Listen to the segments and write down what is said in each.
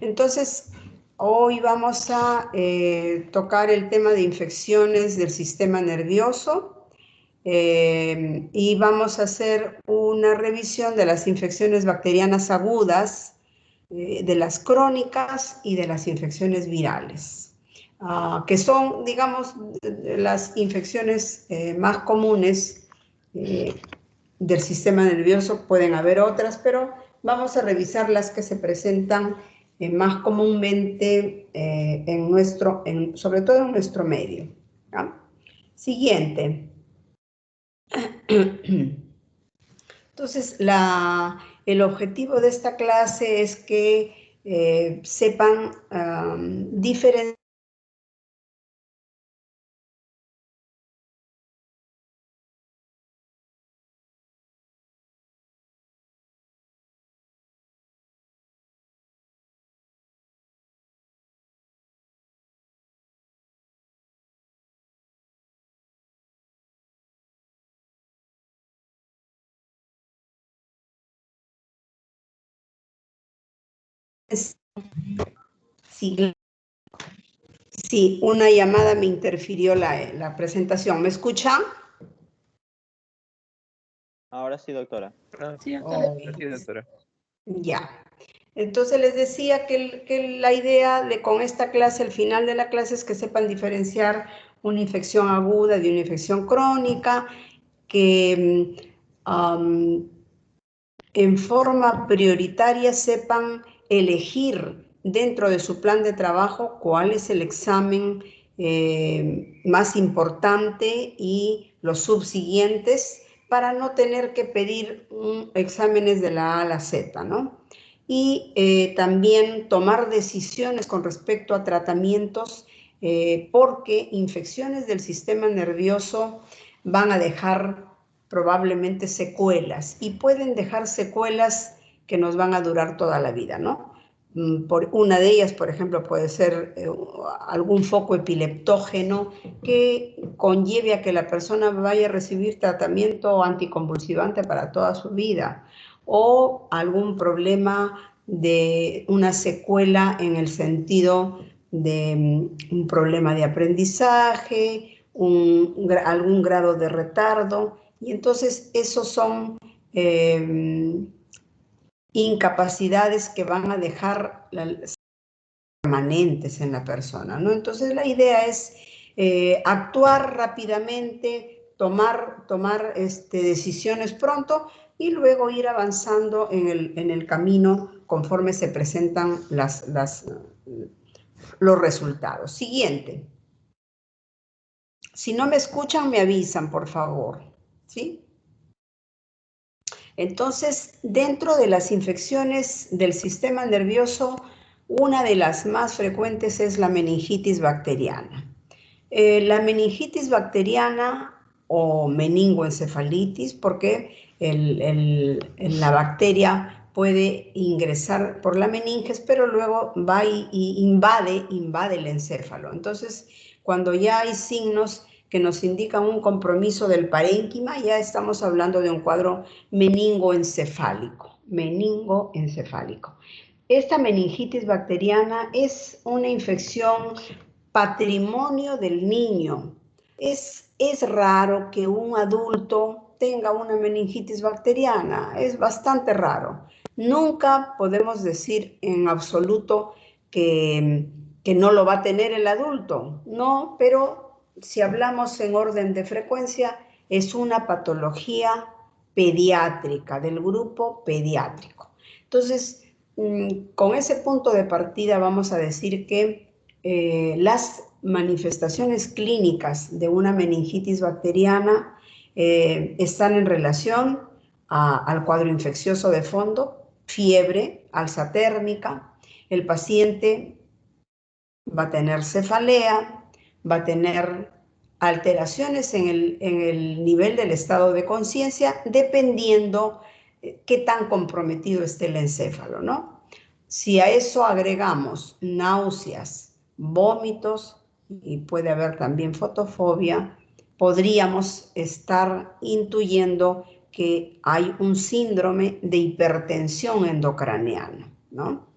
Entonces, hoy vamos a tocar el tema de infecciones del sistema nervioso y vamos a hacer una revisión de las infecciones bacterianas agudas, de las crónicas y de las infecciones virales, que son, digamos, las infecciones más comunes del sistema nervioso. Pueden haber otras, pero vamos a revisar las que se presentan más comúnmente sobre todo en nuestro medio. ¿Ya? Siguiente. Entonces, el objetivo de esta clase es que sepan diferenciar Sí, una llamada me interfirió la presentación. ¿Me escucha? Ahora sí, doctora. Sí, doctora. Oh, Sí, doctora. ya. Entonces les decía que la idea con esta clase, al final de la clase, es que sepan diferenciar una infección aguda de una infección crónica, que en forma prioritaria sepan elegir dentro de su plan de trabajo cuál es el examen más importante y los subsiguientes, para no tener que pedir exámenes de la A a la Z, ¿no? Y también tomar decisiones con respecto a tratamientos, porque infecciones del sistema nervioso van a dejar probablemente secuelas, y pueden dejar secuelas que nos van a durar toda la vida, ¿no? Por una de ellas, por ejemplo, puede ser algún foco epileptógeno que conlleve a que la persona vaya a recibir tratamiento anticonvulsivante para toda su vida, o algún problema de una secuela en el sentido de un problema de aprendizaje, algún grado de retardo. Y entonces esos son incapacidades que van a dejar permanentes en la persona, ¿no? Entonces la idea es actuar rápidamente, tomar decisiones pronto, y luego ir avanzando en el camino conforme se presentan los resultados. Siguiente. Si no me escuchan, me avisan, por favor. ¿Sí? Entonces, dentro de las infecciones del sistema nervioso, una de las más frecuentes es la meningitis bacteriana. La meningitis bacteriana, o meningoencefalitis, porque la bacteria puede ingresar por la meninges, pero luego va y invade el encéfalo. Entonces, cuando ya hay signos que nos indican un compromiso del parénquima, ya estamos hablando de un cuadro meningoencefálico. Esta meningitis bacteriana es una infección patrimonio del niño. Es raro que un adulto tenga una meningitis bacteriana, es bastante raro. Nunca podemos decir en absoluto que no lo va a tener el adulto, no, pero si hablamos en orden de frecuencia, es una patología pediátrica, del grupo pediátrico. Entonces, con ese punto de partida vamos a decir que las manifestaciones clínicas de una meningitis bacteriana están en relación al cuadro infeccioso de fondo, fiebre, alza térmica. El paciente va a tener cefalea, va a tener alteraciones en el nivel del estado de conciencia, dependiendo qué tan comprometido esté el encéfalo, ¿no? Si a eso agregamos náuseas, vómitos, y puede haber también fotofobia, podríamos estar intuyendo que hay un síndrome de hipertensión endocraniana, ¿no?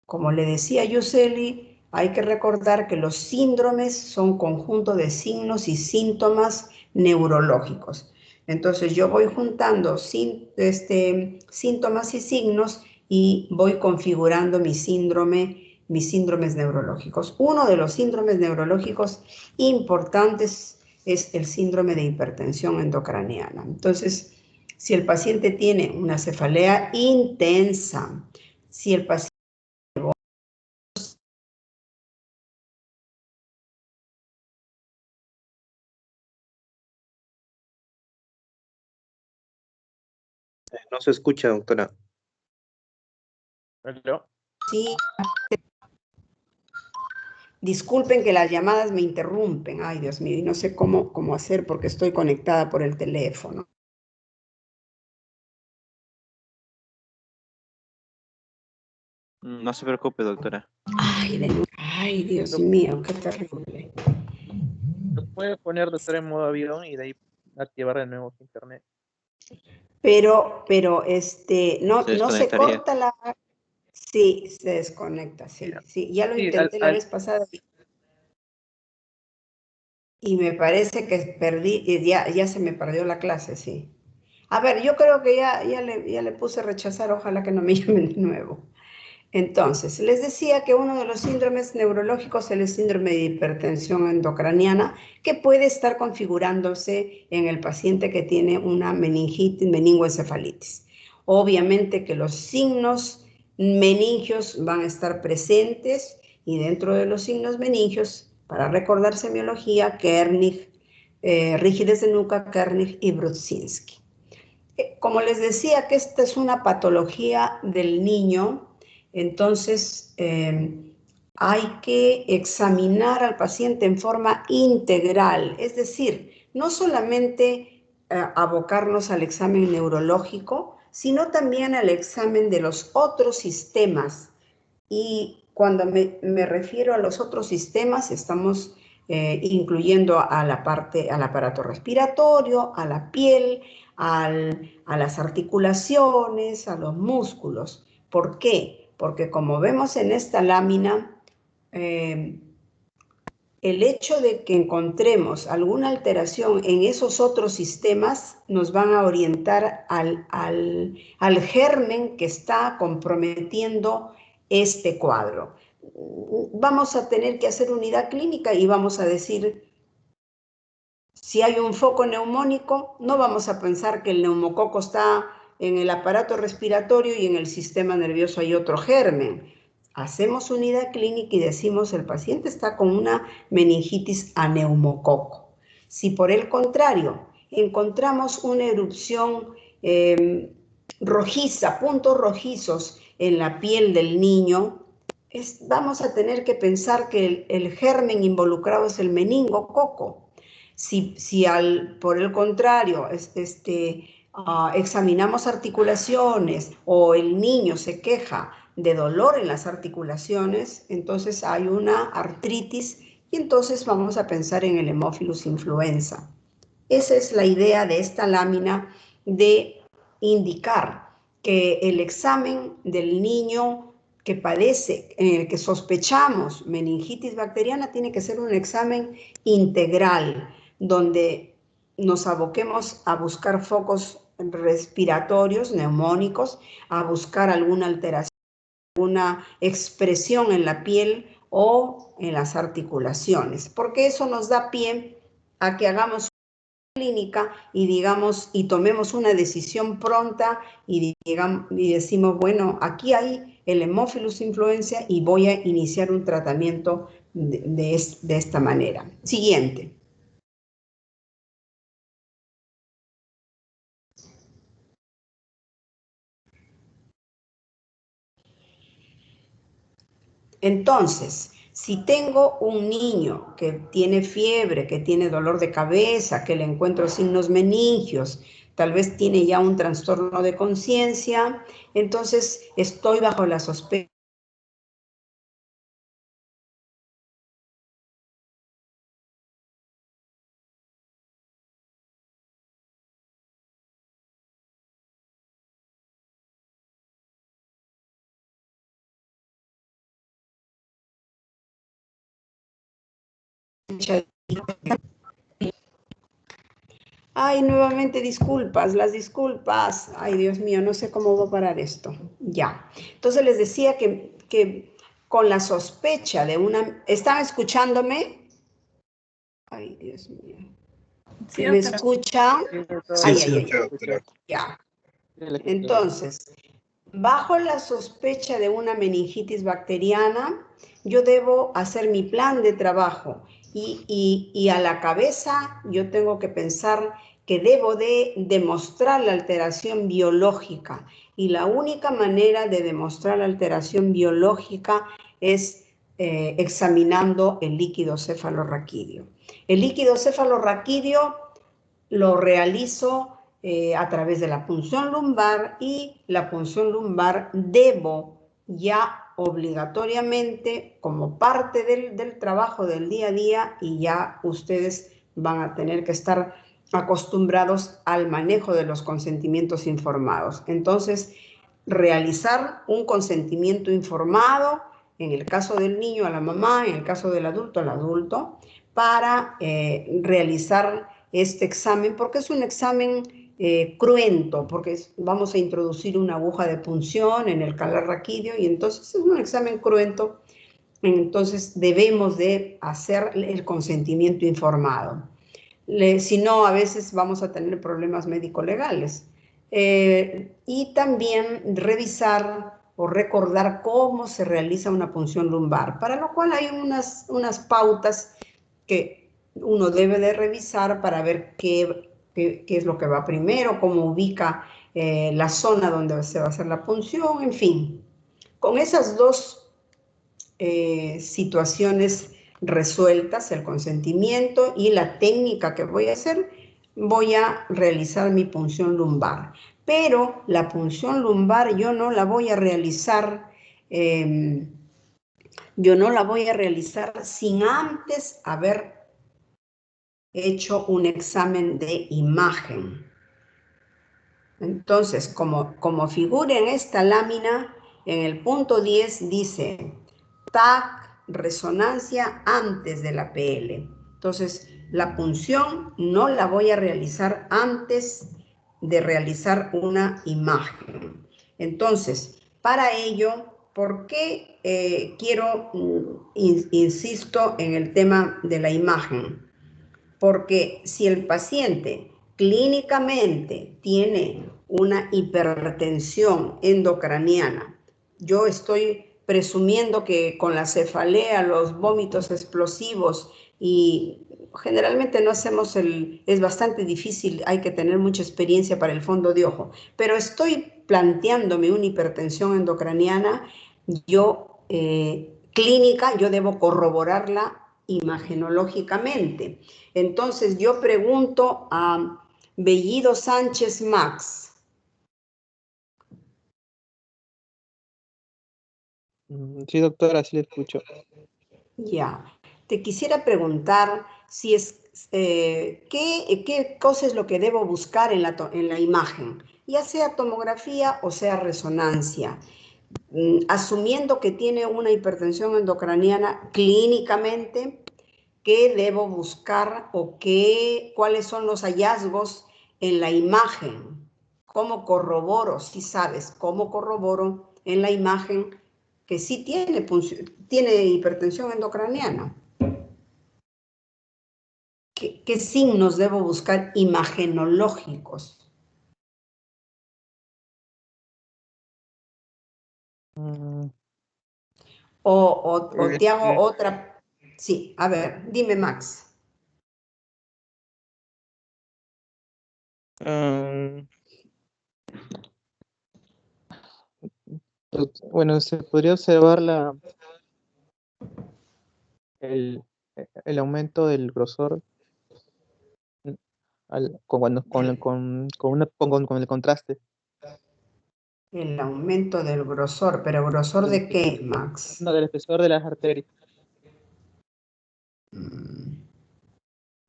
Como le decía Yuseli, hay que recordar que los síndromes son conjunto de signos y síntomas neurológicos. Entonces yo voy juntando síntomas y signos y voy configurando mis síndromes neurológicos. Uno de los síndromes neurológicos importantes es el síndrome de hipertensión endocraniana. Entonces, si el paciente tiene una cefalea intensa, si el paciente No se escucha, doctora. ¿Aló? sí, disculpen que las llamadas me interrumpen. Ay, Dios mío, y no sé cómo hacer porque estoy conectada por el teléfono. No se preocupe, doctora. Ay, Dios mío, qué terrible. Lo puede poner, doctora, en modo avión y de ahí activar de nuevo su internet. Pero no se desconectaría. corta la... Sí, se desconecta, sí, Ya. sí. Ya lo Sí, intenté la vez pasada y me parece que perdí, ya se me perdió la clase, sí. A ver, yo creo que ya le puse rechazar, ojalá que no me llamen de nuevo. Entonces, les decía que uno de los síndromes neurológicos es el síndrome de hipertensión endocraniana, que puede estar configurándose en el paciente que tiene una meningitis, meningoencefalitis. Obviamente que los signos meningios van a estar presentes y dentro de los signos meningios, para recordar semiología, Kernig, rigidez de nuca, Kernig y Brudzinski. Como les decía que esta es una patología del niño, entonces hay que examinar al paciente en forma integral, es decir, no solamente abocarnos al examen neurológico, sino también al examen de los otros sistemas. Y cuando me refiero a los otros sistemas, estamos incluyendo al aparato respiratorio, a la piel, a las articulaciones, a los músculos. ¿Por qué? Porque como vemos en esta lámina, el hecho de que encontremos alguna alteración en esos otros sistemas nos van a orientar al germen que está comprometiendo este cuadro. Vamos a tener que hacer unidad clínica y vamos a decir, si hay un foco neumónico, no vamos a pensar que el neumococo está en el aparato respiratorio y en el sistema nervioso hay otro germen. Hacemos unidad clínica y decimos el paciente está con una meningitis a neumococo. Si por el contrario encontramos una erupción rojiza, puntos rojizos en la piel del niño, vamos a tener que pensar que el germen involucrado es el meningococo. Si por el contrario examinamos articulaciones o el niño se queja de dolor en las articulaciones, entonces hay una artritis y entonces vamos a pensar en el Haemophilus influenza. Esa es la idea de esta lámina, de indicar que el examen del niño que padece, en el que sospechamos meningitis bacteriana, tiene que ser un examen integral, donde nos aboquemos a buscar focos respiratorios, neumónicos, a buscar alguna alteración, alguna expresión en la piel o en las articulaciones, porque eso nos da pie a que hagamos clínica y tomemos una decisión pronta y decimos, bueno, aquí hay el Haemophilus influenza y voy a iniciar un tratamiento de esta manera. Siguiente. Entonces, si tengo un niño que tiene fiebre, que tiene dolor de cabeza, que le encuentro signos meningios, tal vez tiene ya un trastorno de conciencia, entonces estoy bajo la sospecha Ay, nuevamente disculpas, las disculpas. Ay, Dios mío, no sé cómo va a parar esto. Ya. Entonces les decía que con la sospecha de una... ¿Están escuchándome? Ay, Dios mío. Sí, ¿Me doctora. escuchan? Sí, doctora, Ay, Sí, ay, ay, doctora. escucha. ya. Sí, la escucho. Entonces, bajo la sospecha de una meningitis bacteriana, yo debo hacer mi plan de trabajo y a la cabeza yo tengo que pensar que debo de demostrar la alteración biológica y la única manera de demostrar la alteración biológica es examinando el líquido cefalorraquídeo. El líquido cefalorraquídeo lo realizo a través de la punción lumbar y la punción lumbar debo ya obligatoriamente como parte del trabajo del día a día y ya ustedes van a tener que estar acostumbrados al manejo de los consentimientos informados. Entonces, realizar un consentimiento informado, en el caso del niño a la mamá, en el caso del adulto al adulto, para realizar este examen, porque es un examen cruento, porque vamos a introducir una aguja de punción en el calar raquídeo y entonces es un examen cruento, entonces debemos de hacer el consentimiento informado. Si no, a veces vamos a tener problemas médico-legales. Y también revisar o recordar cómo se realiza una punción lumbar, para lo cual hay unas pautas que uno debe de revisar para ver qué es lo que va primero, cómo ubica la zona donde se va a hacer la punción, en fin. Con esas dos situaciones resueltas, el consentimiento y la técnica que voy a hacer, voy a realizar mi punción lumbar. Pero la punción lumbar yo no la voy a realizar sin antes haber hecho un examen de imagen. Entonces, como figura en esta lámina, en el punto 10 dice TAC, resonancia antes de la PL. Entonces, la punción no la voy a realizar antes de realizar una imagen. Entonces, para ello, ¿por qué insisto en el tema de la imagen? Porque si el paciente clínicamente tiene una hipertensión endocraniana, yo estoy presumiendo que con la cefalea, los vómitos explosivos y generalmente no hacemos es bastante difícil, hay que tener mucha experiencia para el fondo de ojo, pero estoy planteándome una hipertensión endocraniana, clínica, yo debo corroborarla imagenológicamente. Entonces yo pregunto a Bellido Sánchez Max. Sí, doctora, sí le escucho. Ya, te quisiera preguntar si qué cosa es lo que debo buscar en la imagen, ya sea tomografía o sea resonancia. Asumiendo que tiene una hipertensión endocraniana clínicamente, ¿qué debo buscar o cuáles son los hallazgos en la imagen? ¿Cómo corroboro? Si sabes, ¿cómo corroboro en la imagen que sí tiene hipertensión endocraniana? ¿Qué signos debo buscar imagenológicos? O te hago otra. Sí, a ver, dime, Max. Bueno, se podría observar el aumento del grosor con el contraste. El aumento del grosor, pero ¿grosor de qué, Max? No, del espesor de las arterias.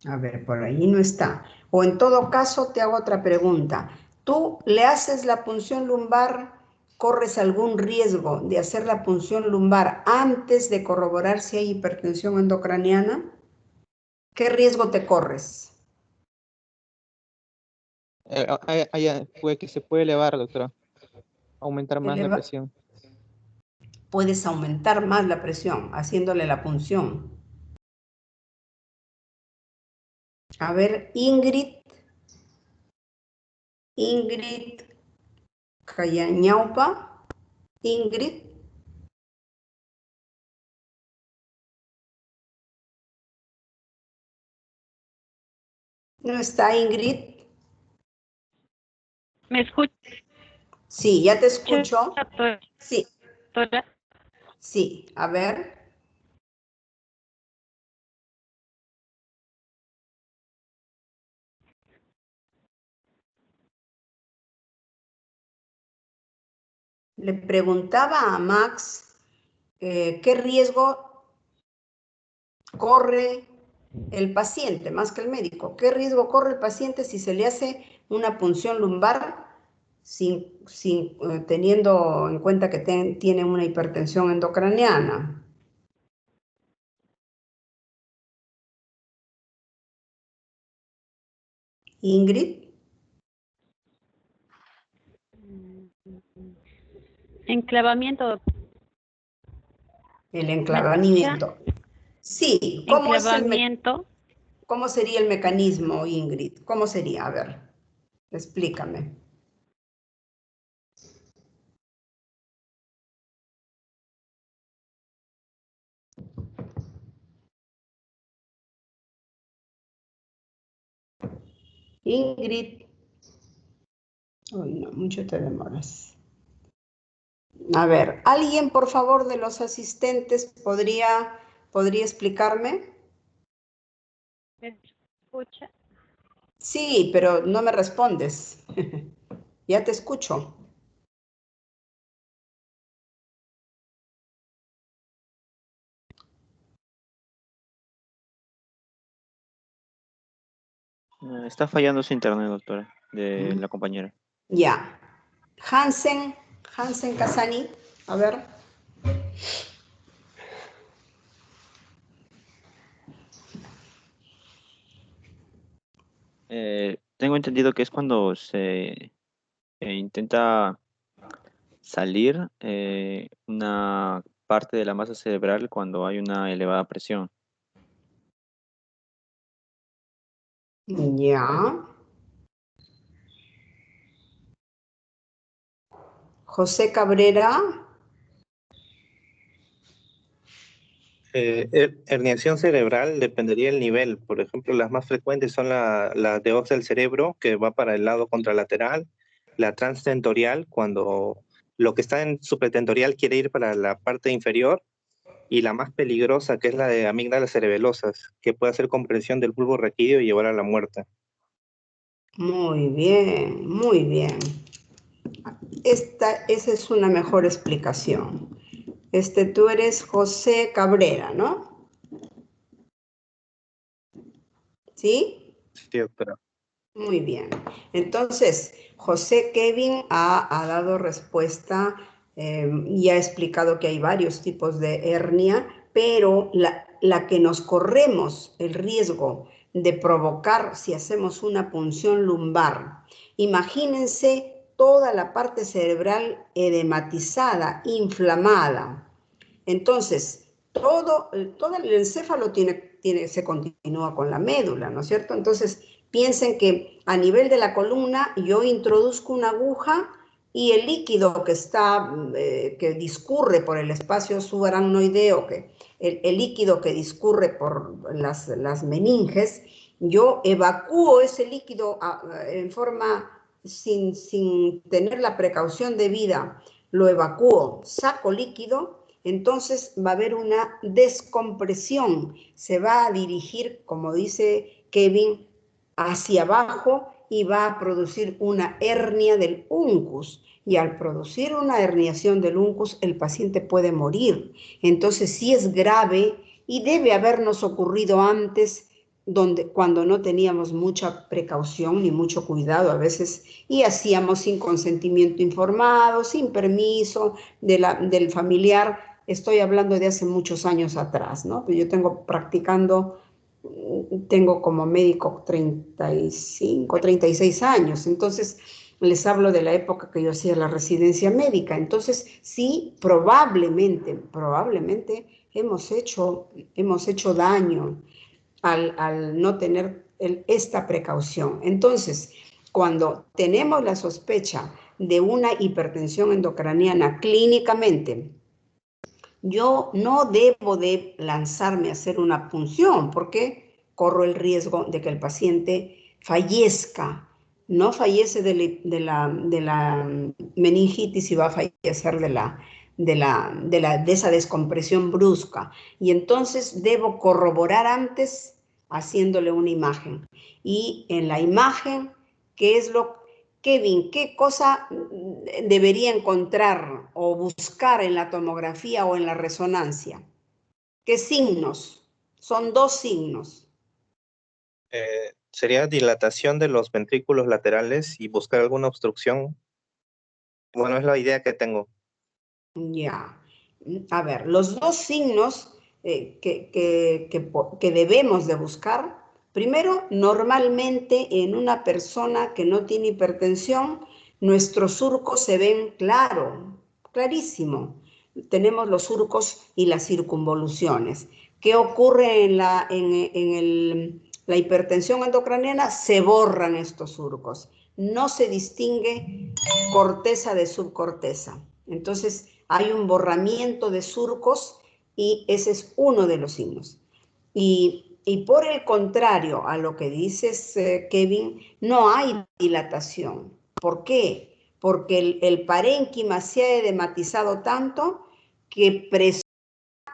A ver, por ahí no está. O en todo caso, te hago otra pregunta. ¿Tú le haces la punción lumbar, corres algún riesgo de hacer la punción lumbar antes de corroborar si hay hipertensión endocraniana? ¿Qué riesgo te corres? Puede que se puede elevar, doctora. Aumentar más la presión. Puedes aumentar más la presión haciéndole la punción. A ver, Ingrid Cayañaupa. Ingrid. ¿No está Ingrid? ¿Me escucha? Sí, ya te escucho. Sí. Doctora. Sí, a ver. Le preguntaba a Max qué riesgo corre el paciente, más que el médico. ¿Qué riesgo corre el paciente si se le hace una punción lumbar teniendo en cuenta que tiene una hipertensión endocraniana? Ingrid. Enclavamiento. El enclavamiento. Sí, Enclavamiento. ¿Cómo sería el mecanismo, Ingrid? ¿Cómo sería? A ver, explícame. Ingrid. Uy, no, mucho te demoras. A ver, ¿alguien, por favor, de los asistentes podría explicarme? ¿Me escucha? Sí, pero no me respondes. Ya te escucho. Está fallando su internet, doctora, de la compañera. Ya. Hansen Casani, a ver. Tengo entendido que es cuando se intenta salir una parte de la masa cerebral cuando hay una elevada presión. Ya. José Cabrera. Herniación cerebral dependería del nivel. Por ejemplo, las más frecuentes son la de os del cerebro, que va para el lado contralateral, la transtentorial, cuando lo que está en supratentorial quiere ir para la parte inferior, y la más peligrosa, que es la de amígdalas cerebelosas, que puede hacer compresión del bulbo raquídeo y llevar a la muerte. Muy bien, muy bien. Esa es una mejor explicación. Tú eres José Cabrera, ¿no? ¿Sí? Sí, doctora. Muy bien. Entonces, José Kevin ha dado respuesta y ha explicado que hay varios tipos de hernia, pero la que nos corremos el riesgo de provocar si hacemos una punción lumbar, imagínense toda la parte cerebral edematizada, inflamada. Entonces, todo el encéfalo se continúa con la médula, ¿no es cierto? Entonces, piensen que a nivel de la columna yo introduzco una aguja y el líquido que discurre por el espacio subaracnoideo, el líquido que discurre por las meninges, yo evacúo ese líquido en forma sin tener la precaución debida, lo evacúo, saco líquido. Entonces va a haber una descompresión, se va a dirigir, como dice Kevin, hacia abajo y va a producir una hernia del uncus. Y al producir una herniación del uncus, el paciente puede morir. Entonces sí es grave y debe habernos ocurrido antes, cuando no teníamos mucha precaución ni mucho cuidado a veces y hacíamos sin consentimiento informado, sin permiso del familiar. Estoy hablando de hace muchos años atrás, ¿no? Yo tengo practicando tengo como médico 35, 36 años, entonces les hablo de la época que yo hacía la residencia médica. Entonces, sí, probablemente hemos hecho daño al no tener esta precaución. Entonces, cuando tenemos la sospecha de una hipertensión endocraniana clínicamente, yo no debo de lanzarme a hacer una punción porque corro el riesgo de que el paciente fallezca. No fallece de la meningitis y va a fallecer de esa descompresión brusca. Y entonces debo corroborar antes haciéndole una imagen. Y en la imagen, ¿qué es Kevin, ¿qué cosa debería encontrar o buscar en la tomografía o en la resonancia? ¿Qué signos? Son 2 signos. Sería dilatación de los ventrículos laterales y buscar alguna obstrucción. Bueno, es la idea que tengo. Ya. A ver, los 2 signos que debemos de buscar, primero, normalmente en una persona que no tiene hipertensión, nuestros surcos se ven clarísimo. Tenemos los surcos y las circunvoluciones. ¿Qué ocurre en la hipertensión endocraniana? Se borran estos surcos. No se distingue corteza de subcorteza. Entonces, hay un borramiento de surcos y ese es uno de los signos. Y por el contrario a lo que dices, Kevin, no hay dilatación. ¿Por qué? Porque el parénquima se ha edematizado tanto que presiona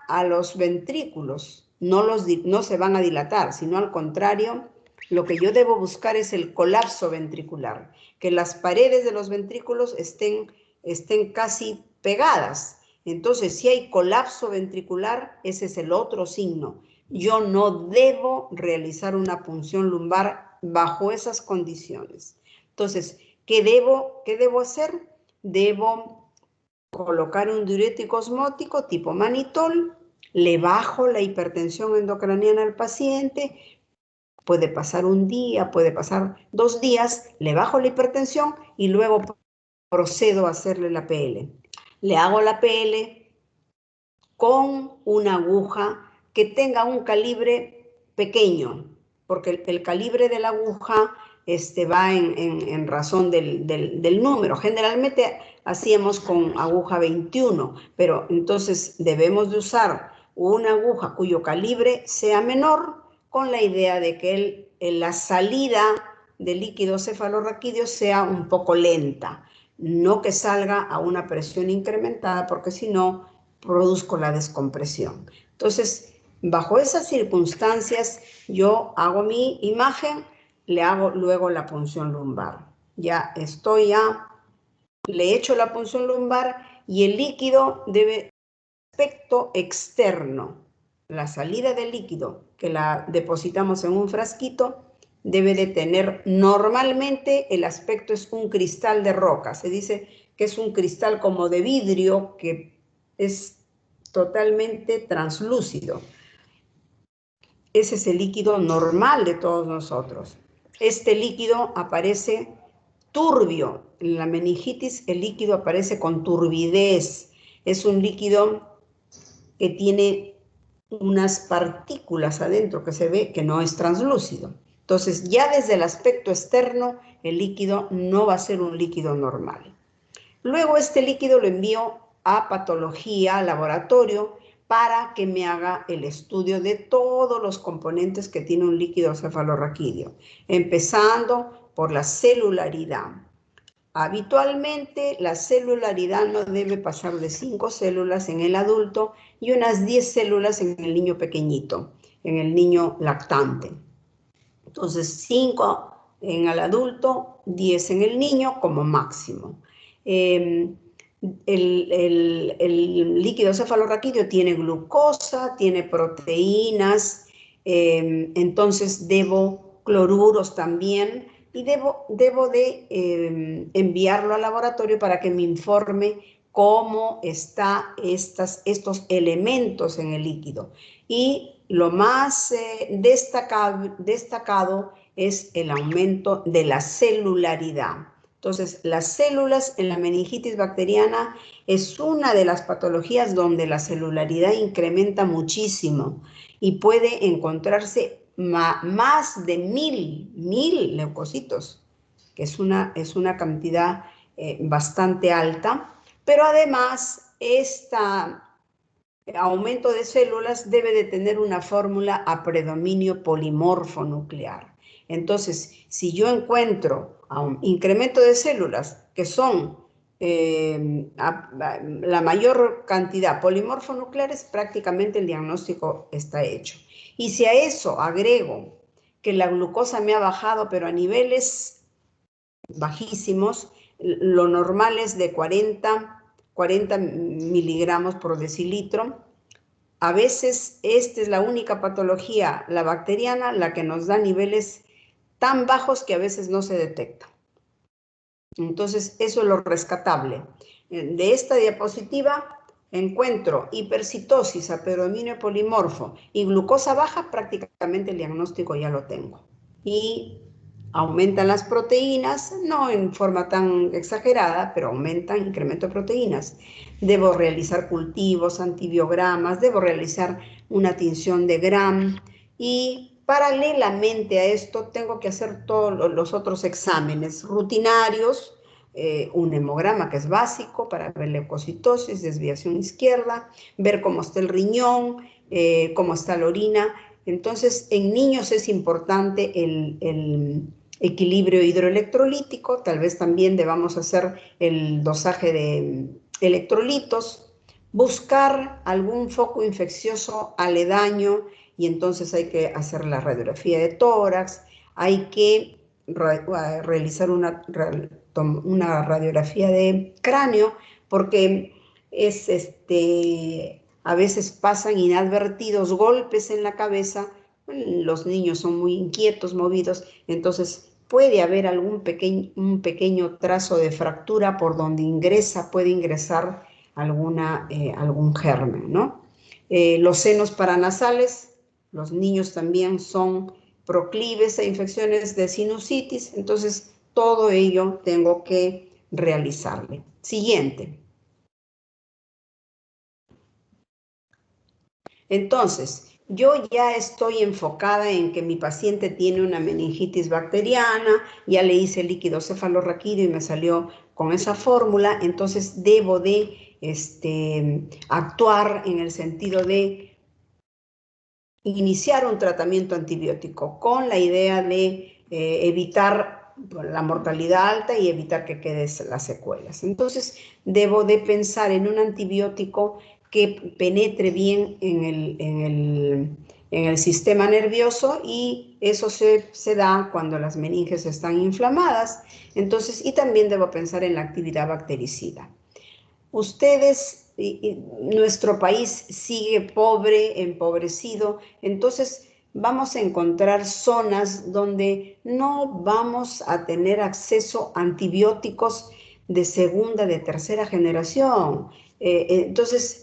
a los ventrículos. No se van a dilatar, sino al contrario, lo que yo debo buscar es el colapso ventricular, que las paredes de los ventrículos estén casi pegadas. Entonces, si hay colapso ventricular, ese es el otro signo. Yo no debo realizar una punción lumbar bajo esas condiciones. Entonces, ¿qué debo hacer? Debo colocar un diurético osmótico tipo manitol, le bajo la hipertensión endocraniana al paciente, puede pasar un día, puede pasar 2 días, le bajo la hipertensión y luego procedo a hacerle la PL. Le hago la PL con una aguja que tenga un calibre pequeño, porque el calibre de la aguja va en razón del número. Generalmente hacíamos con aguja 21, pero entonces debemos de usar una aguja cuyo calibre sea menor, con la idea de que la salida del líquido cefalorraquídeo sea un poco lenta, no que salga a una presión incrementada, porque si no, produzco la descompresión. Entonces, bajo esas circunstancias, yo hago mi imagen, le hago luego la punción lumbar. Le he hecho la punción lumbar y el líquido debe aspecto externo. La salida del líquido que la depositamos en un frasquito debe de tener, normalmente el aspecto es un cristal de roca. Se dice que es un cristal como de vidrio que es totalmente translúcido. Ese es el líquido normal de todos nosotros. Este líquido aparece turbio. En la meningitis el líquido aparece con turbidez. Es un líquido que tiene unas partículas adentro que se ve que no es translúcido. Entonces, ya desde el aspecto externo, el líquido no va a ser un líquido normal. Luego este líquido lo envío a patología, al laboratorio, para que me haga el estudio de todos los componentes que tiene un líquido cefalorraquídeo, empezando por la celularidad. Habitualmente la celularidad no debe pasar de 5 células en el adulto y unas 10 células en el niño pequeñito, en el niño lactante. Entonces 5 en el adulto, 10 en el niño como máximo. El líquido cefalorraquídeo tiene glucosa, tiene proteínas, entonces debo cloruros también, y debo de enviarlo al laboratorio para que me informe cómo están estos elementos en el líquido. Y lo más destacado es el aumento de la celularidad. Entonces, las células en la meningitis bacteriana es una de las patologías donde la celularidad incrementa muchísimo y puede encontrarse más de 1000 leucocitos, que es una cantidad bastante alta, pero además este aumento de células debe de tener una fórmula a predominio polimorfo nuclear. Entonces, si yo encuentro a un incremento de células que son la mayor cantidad polimorfonucleares, prácticamente el diagnóstico está hecho. Y si a eso agrego que la glucosa me ha bajado, pero a niveles bajísimos, lo normal es de 40 miligramos por decilitro. A veces esta es la única patología, la bacteriana, la que nos da niveles tan bajos que a veces no se detecta. Entonces, eso es lo rescatable. De esta diapositiva encuentro hipercitosis a predominio polimorfo y glucosa baja, prácticamente el diagnóstico ya lo tengo. Y aumentan las proteínas, no en forma tan exagerada, pero aumentan, incremento de proteínas. Debo realizar cultivos, antibiogramas, debo realizar una tinción de Gram y paralelamente a esto tengo que hacer todos los otros exámenes rutinarios, un hemograma que es básico para ver leucocitosis, desviación izquierda, ver cómo está el riñón, cómo está la orina. Entonces, en niños es importante el equilibrio hidroelectrolítico, tal vez también debamos hacer el dosaje de electrolitos, buscar algún foco infeccioso aledaño y entonces hay que hacer la radiografía de tórax, hay que realizar una radiografía de cráneo porque a veces pasan inadvertidos golpes en la cabeza. Los niños son muy inquietos, movidos, entonces puede haber un pequeño trazo de fractura por donde puede ingresar algún germen, ¿no? Los senos paranasales, los niños también son proclives a infecciones de sinusitis, entonces todo ello tengo que realizarle. Siguiente. Entonces, yo ya estoy enfocada en que mi paciente tiene una meningitis bacteriana, ya le hice líquido cefalorraquídeo y me salió con esa fórmula, entonces debo de actuar en el sentido de iniciar un tratamiento antibiótico con la idea de evitar la mortalidad alta y evitar que queden las secuelas. Entonces, debo de pensar en un antibiótico que penetre bien en el sistema nervioso y eso se da cuando las meninges están inflamadas. Entonces, y también debo pensar en la actividad bactericida. Nuestro país sigue pobre, empobrecido, entonces vamos a encontrar zonas donde no vamos a tener acceso a antibióticos de segunda, de tercera generación. Entonces,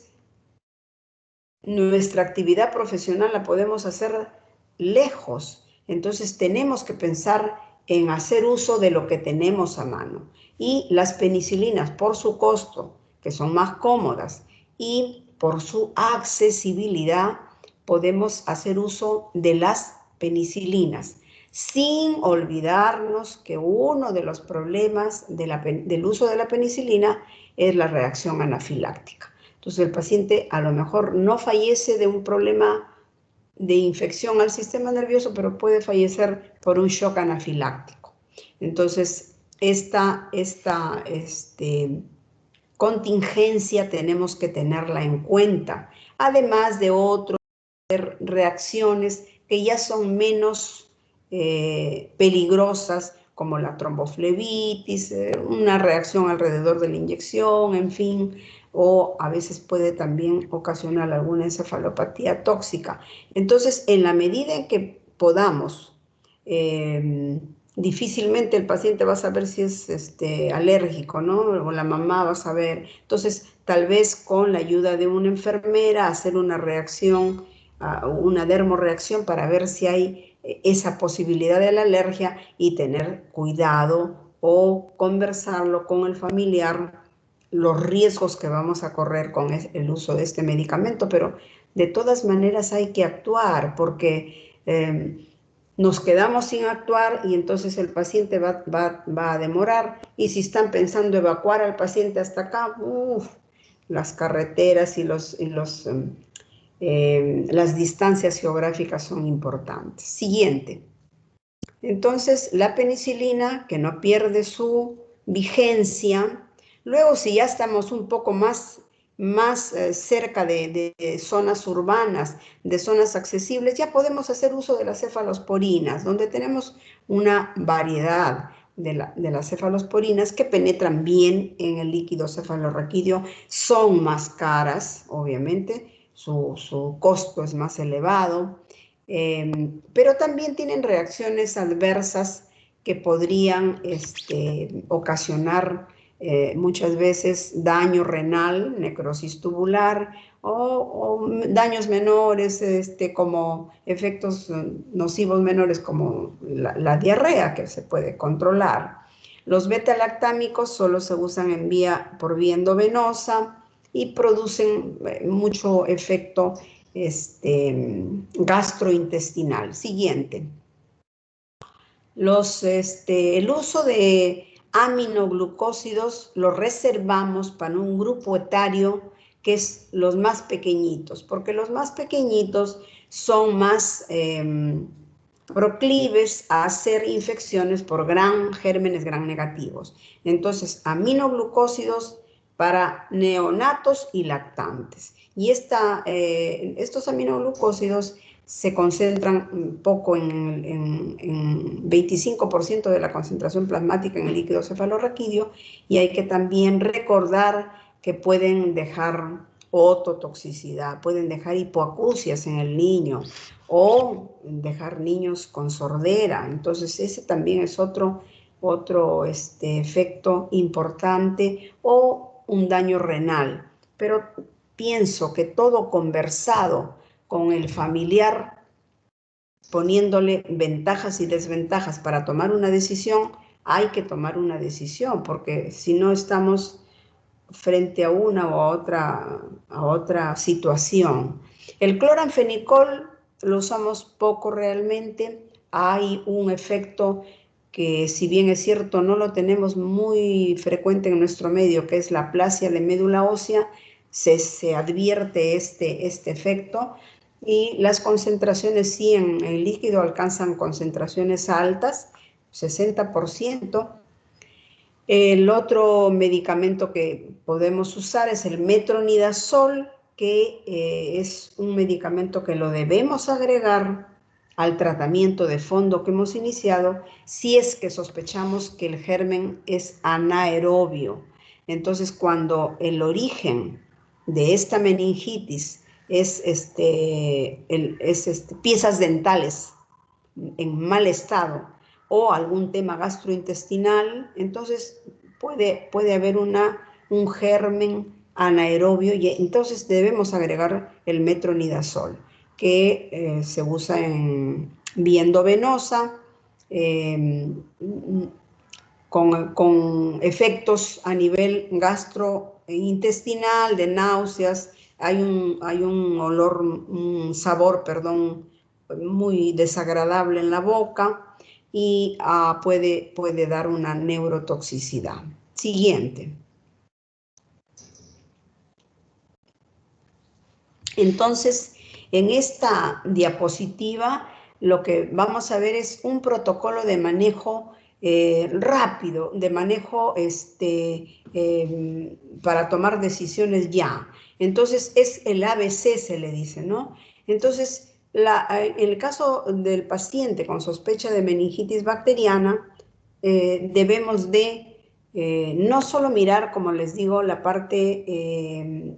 nuestra actividad profesional la podemos hacer lejos. Entonces, tenemos que pensar en hacer uso de lo que tenemos a mano. Y las penicilinas, por su costo, que son más cómodas, y por su accesibilidad, podemos hacer uso de las penicilinas, sin olvidarnos que uno de los problemas del uso de la penicilina es la reacción anafiláctica. Entonces el paciente a lo mejor no fallece de un problema de infección al sistema nervioso, pero puede fallecer por un shock anafiláctico. Entonces, esta contingencia tenemos que tenerla en cuenta, además de otras reacciones que ya son menos peligrosas, como la tromboflebitis, una reacción alrededor de la inyección, en fin, o a veces puede también ocasionar alguna encefalopatía tóxica. Entonces, en la medida en que podamos, difícilmente el paciente va a saber si es alérgico, ¿no? O la mamá va a saber. Entonces, tal vez con la ayuda de una enfermera, hacer una reacción una dermorreacción para ver si hay esa posibilidad de la alergia y tener cuidado o conversarlo con el familiar, los riesgos que vamos a correr con el uso de este medicamento, pero de todas maneras hay que actuar porque nos quedamos sin actuar y entonces el paciente va a demorar, y si están pensando evacuar al paciente hasta acá, las carreteras y las distancias geográficas son importantes. Siguiente. Entonces, la penicilina, que no pierde su vigencia. Luego, si ya estamos un poco más cerca de zonas urbanas, de zonas accesibles, ya podemos hacer uso de las cefalosporinas, donde tenemos una variedad de las cefalosporinas que penetran bien en el líquido cefalorraquídeo. Son más caras, obviamente, su costo es más elevado, pero también tienen reacciones adversas que podrían ocasionar muchas veces daño renal, necrosis tubular o daños menores, como efectos nocivos menores como la diarrea, que se puede controlar. Los beta-lactámicos solo se usan por vía endovenosa y producen mucho efecto gastrointestinal. Siguiente. El uso de aminoglucósidos lo reservamos para un grupo etario que es los más pequeñitos, porque los más pequeñitos son más proclives a hacer infecciones por gérmenes gram negativos. Entonces, aminoglucósidos para neonatos y lactantes. Y estos aminoglucósidos se concentran poco en 25% de la concentración plasmática en el líquido cefalorraquídeo, y hay que también recordar que pueden dejar ototoxicidad, pueden dejar hipoacusias en el niño o dejar niños con sordera. Entonces ese también es otro efecto importante, o un daño renal. Pero pienso que todo conversado con el familiar, poniéndole ventajas y desventajas para tomar una decisión, hay que tomar una decisión, porque si no estamos frente a una o a otra situación. El cloranfenicol lo usamos poco realmente. Hay un efecto que, si bien es cierto, no lo tenemos muy frecuente en nuestro medio, que es la aplasia de médula ósea. Se advierte este efecto, y las concentraciones sí en el líquido alcanzan concentraciones altas, 60%. El otro medicamento que podemos usar es el metronidazol, que es un medicamento que lo debemos agregar al tratamiento de fondo que hemos iniciado si es que sospechamos que el germen es anaerobio. Entonces, cuando el origen de esta meningitis es piezas dentales en mal estado o algún tema gastrointestinal, entonces puede haber un germen anaerobio, y entonces debemos agregar el metronidazol, que se usa en vía endovenosa, con efectos a nivel gastrointestinal, de náuseas. Hay un sabor, muy desagradable en la boca, y puede dar una neurotoxicidad. Siguiente. Entonces, en esta diapositiva lo que vamos a ver es un protocolo de manejo rápido, de manejo para tomar decisiones ya. Entonces, es el ABC, se le dice, ¿no? Entonces, en el caso del paciente con sospecha de meningitis bacteriana, debemos de no solo mirar, como les digo, la parte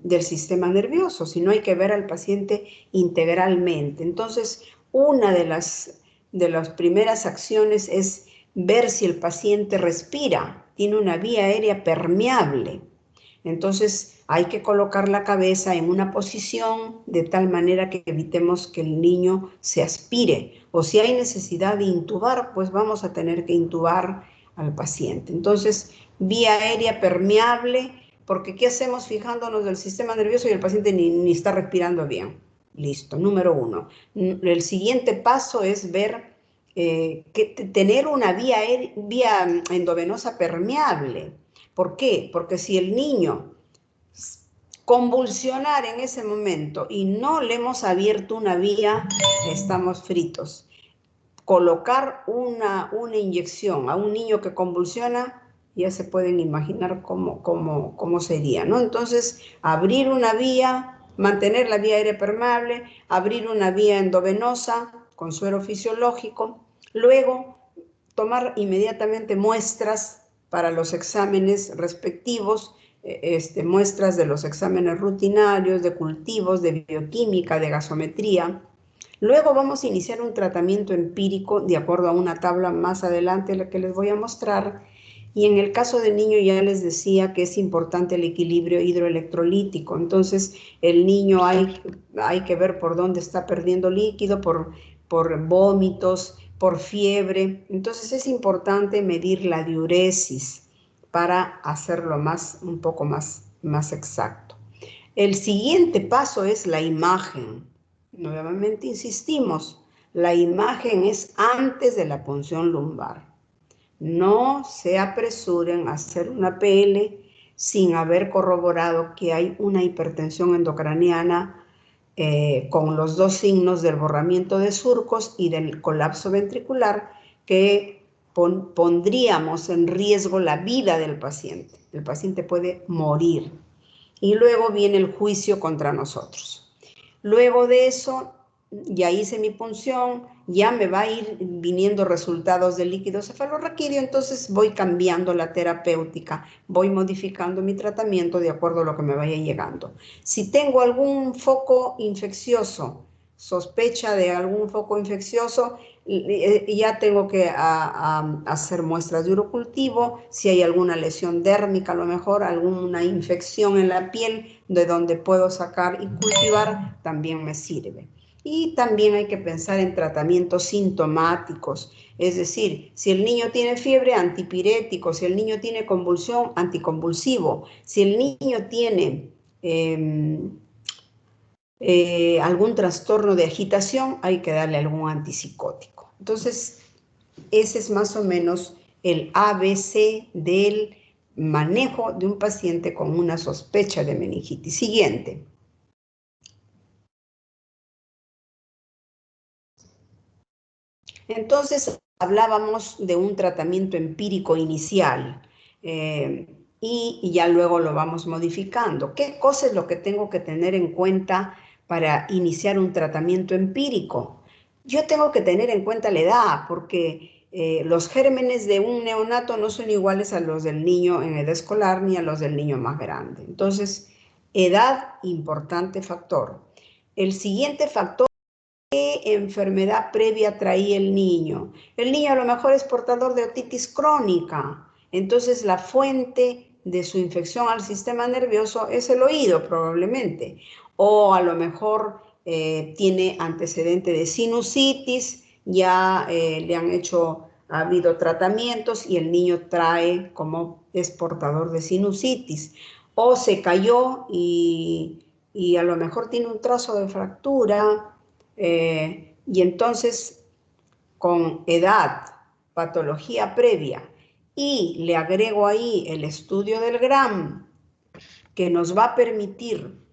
del sistema nervioso, sino hay que ver al paciente integralmente. Entonces, una de las primeras acciones es ver si el paciente respira, tiene una vía aérea permeable. Entonces hay que colocar la cabeza en una posición de tal manera que evitemos que el niño se aspire. O si hay necesidad de intubar, pues vamos a tener que intubar al paciente. Entonces, vía aérea permeable, porque ¿qué hacemos fijándonos del sistema nervioso y el paciente ni está respirando bien? Listo, número 1. El siguiente paso es ver tener una vía endovenosa permeable. ¿Por qué? Porque si el niño convulsionar en ese momento y no le hemos abierto una vía, estamos fritos. Colocar una inyección a un niño que convulsiona, ya se pueden imaginar cómo sería, ¿no? Entonces, abrir una vía, mantener la vía aérea permeable, abrir una vía endovenosa con suero fisiológico, luego tomar inmediatamente muestras para los exámenes respectivos, muestras de los exámenes rutinarios, de cultivos, de bioquímica, de gasometría. Luego vamos a iniciar un tratamiento empírico de acuerdo a una tabla más adelante, la que les voy a mostrar. Y en el caso del niño ya les decía que es importante el equilibrio hidroelectrolítico. Entonces, el niño hay que ver por dónde está perdiendo líquido, por vómitos, por fiebre. Entonces, es importante medir la diuresis para hacerlo un poco más exacto. El siguiente paso es la imagen. Nuevamente insistimos, la imagen es antes de la punción lumbar. No se apresuren a hacer una PL sin haber corroborado que hay una hipertensión endocraniana con los dos signos del borramiento de surcos y del colapso ventricular que pondríamos en riesgo la vida del paciente. El paciente puede morir. Y luego viene el juicio contra nosotros. Luego de eso, ya hice mi punción, ya me va a ir viniendo resultados del líquido cefalorraquídeo, entonces voy cambiando la terapéutica, voy modificando mi tratamiento de acuerdo a lo que me vaya llegando. Si tengo algún foco infeccioso, sospecha de algún foco infeccioso, ya tengo que hacer muestras de urocultivo, si hay alguna lesión dérmica, a lo mejor alguna infección en la piel de donde puedo sacar y cultivar, también me sirve. Y también hay que pensar en tratamientos sintomáticos, es decir, si el niño tiene fiebre, antipirético, si el niño tiene convulsión, anticonvulsivo, si el niño tiene algún trastorno de agitación, hay que darle algún antipsicótico. Entonces, ese es más o menos el ABC del manejo de un paciente con una sospecha de meningitis. Siguiente. Entonces, hablábamos de un tratamiento empírico inicial y ya luego lo vamos modificando. ¿Qué cosa es lo que tengo que tener en cuenta para iniciar un tratamiento empírico? Yo tengo que tener en cuenta la edad, porque los gérmenes de un neonato no son iguales a los del niño en edad escolar ni a los del niño más grande. Entonces, edad, importante factor. El siguiente factor, ¿qué enfermedad previa traía el niño? El niño a lo mejor es portador de otitis crónica, entonces la fuente de su infección al sistema nervioso es el oído probablemente, o a lo mejor tiene antecedente de sinusitis, ya le han hecho, ha habido tratamientos y el niño trae como es portador de sinusitis, o se cayó y a lo mejor tiene un trazo de fractura, y entonces con edad, patología previa, y le agrego ahí el estudio del Gram, que nos va a permitir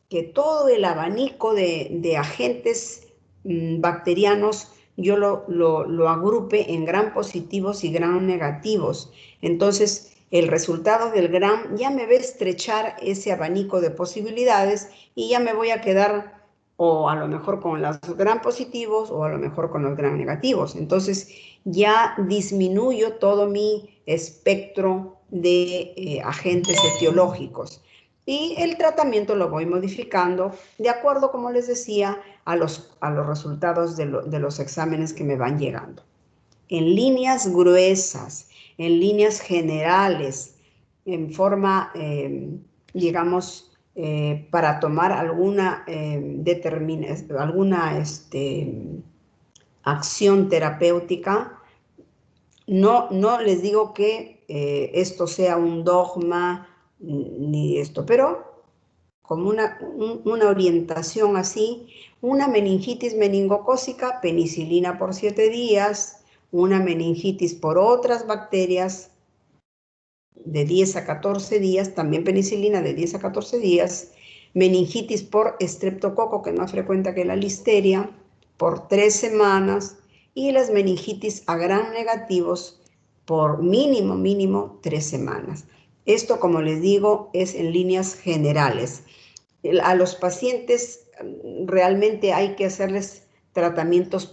que todo el abanico de agentes bacterianos yo lo agrupe en Gram positivos y Gram negativos. Entonces, el resultado del Gram ya me va a estrechar ese abanico de posibilidades y ya me voy a quedar o a lo mejor con los Gram positivos o a lo mejor con los Gram negativos. Entonces, ya disminuyo todo mi espectro de agentes etiológicos. Y el tratamiento lo voy modificando de acuerdo, como les decía, a los resultados de los exámenes que me van llegando. En líneas gruesas, en líneas generales, en forma digamos, para tomar alguna acción terapéutica. No les digo que esto sea un dogma ni esto, pero como una orientación así, una meningitis meningocócica, penicilina por 7 días, una meningitis por otras bacterias de 10 a 14 días, también penicilina de 10 a 14 días, meningitis por estreptococo, que es más frecuente que la listeria, por 3 semanas, y las meningitis a gran negativos por mínimo 3 semanas. Esto, como les digo, es en líneas generales. A los pacientes realmente hay que hacerles tratamientos,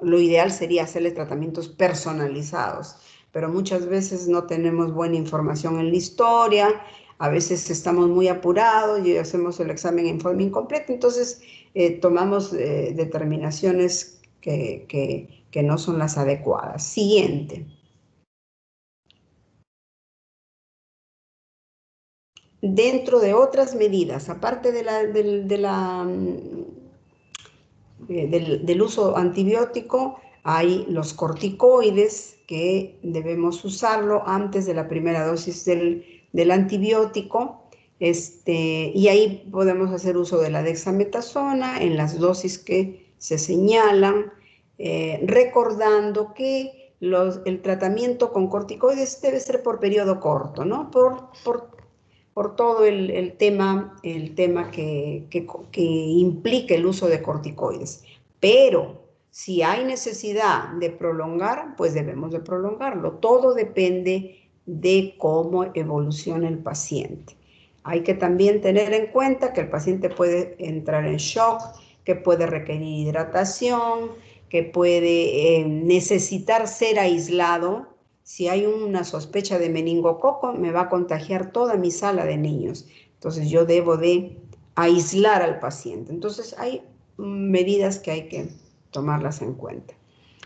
lo ideal sería hacerles tratamientos personalizados, pero muchas veces no tenemos buena información en la historia, a veces estamos muy apurados y hacemos el examen en forma incompleta, entonces tomamos determinaciones que no son las adecuadas. Siguiente. Dentro de otras medidas, aparte del uso antibiótico, hay los corticoides que debemos usarlo antes de la primera dosis del antibiótico, y ahí podemos hacer uso de la dexametasona en las dosis que se señalan, recordando que el tratamiento con corticoides debe ser por periodo corto, ¿no? Por todo el tema que implica el uso de corticoides. Pero si hay necesidad de prolongar, pues debemos de prolongarlo. Todo depende de cómo evoluciona el paciente. Hay que también tener en cuenta que el paciente puede entrar en shock, que puede requerir hidratación, que puede necesitar ser aislado. Si hay una sospecha de meningococo, me va a contagiar toda mi sala de niños. Entonces yo debo de aislar al paciente. Entonces hay medidas que hay que tomarlas en cuenta.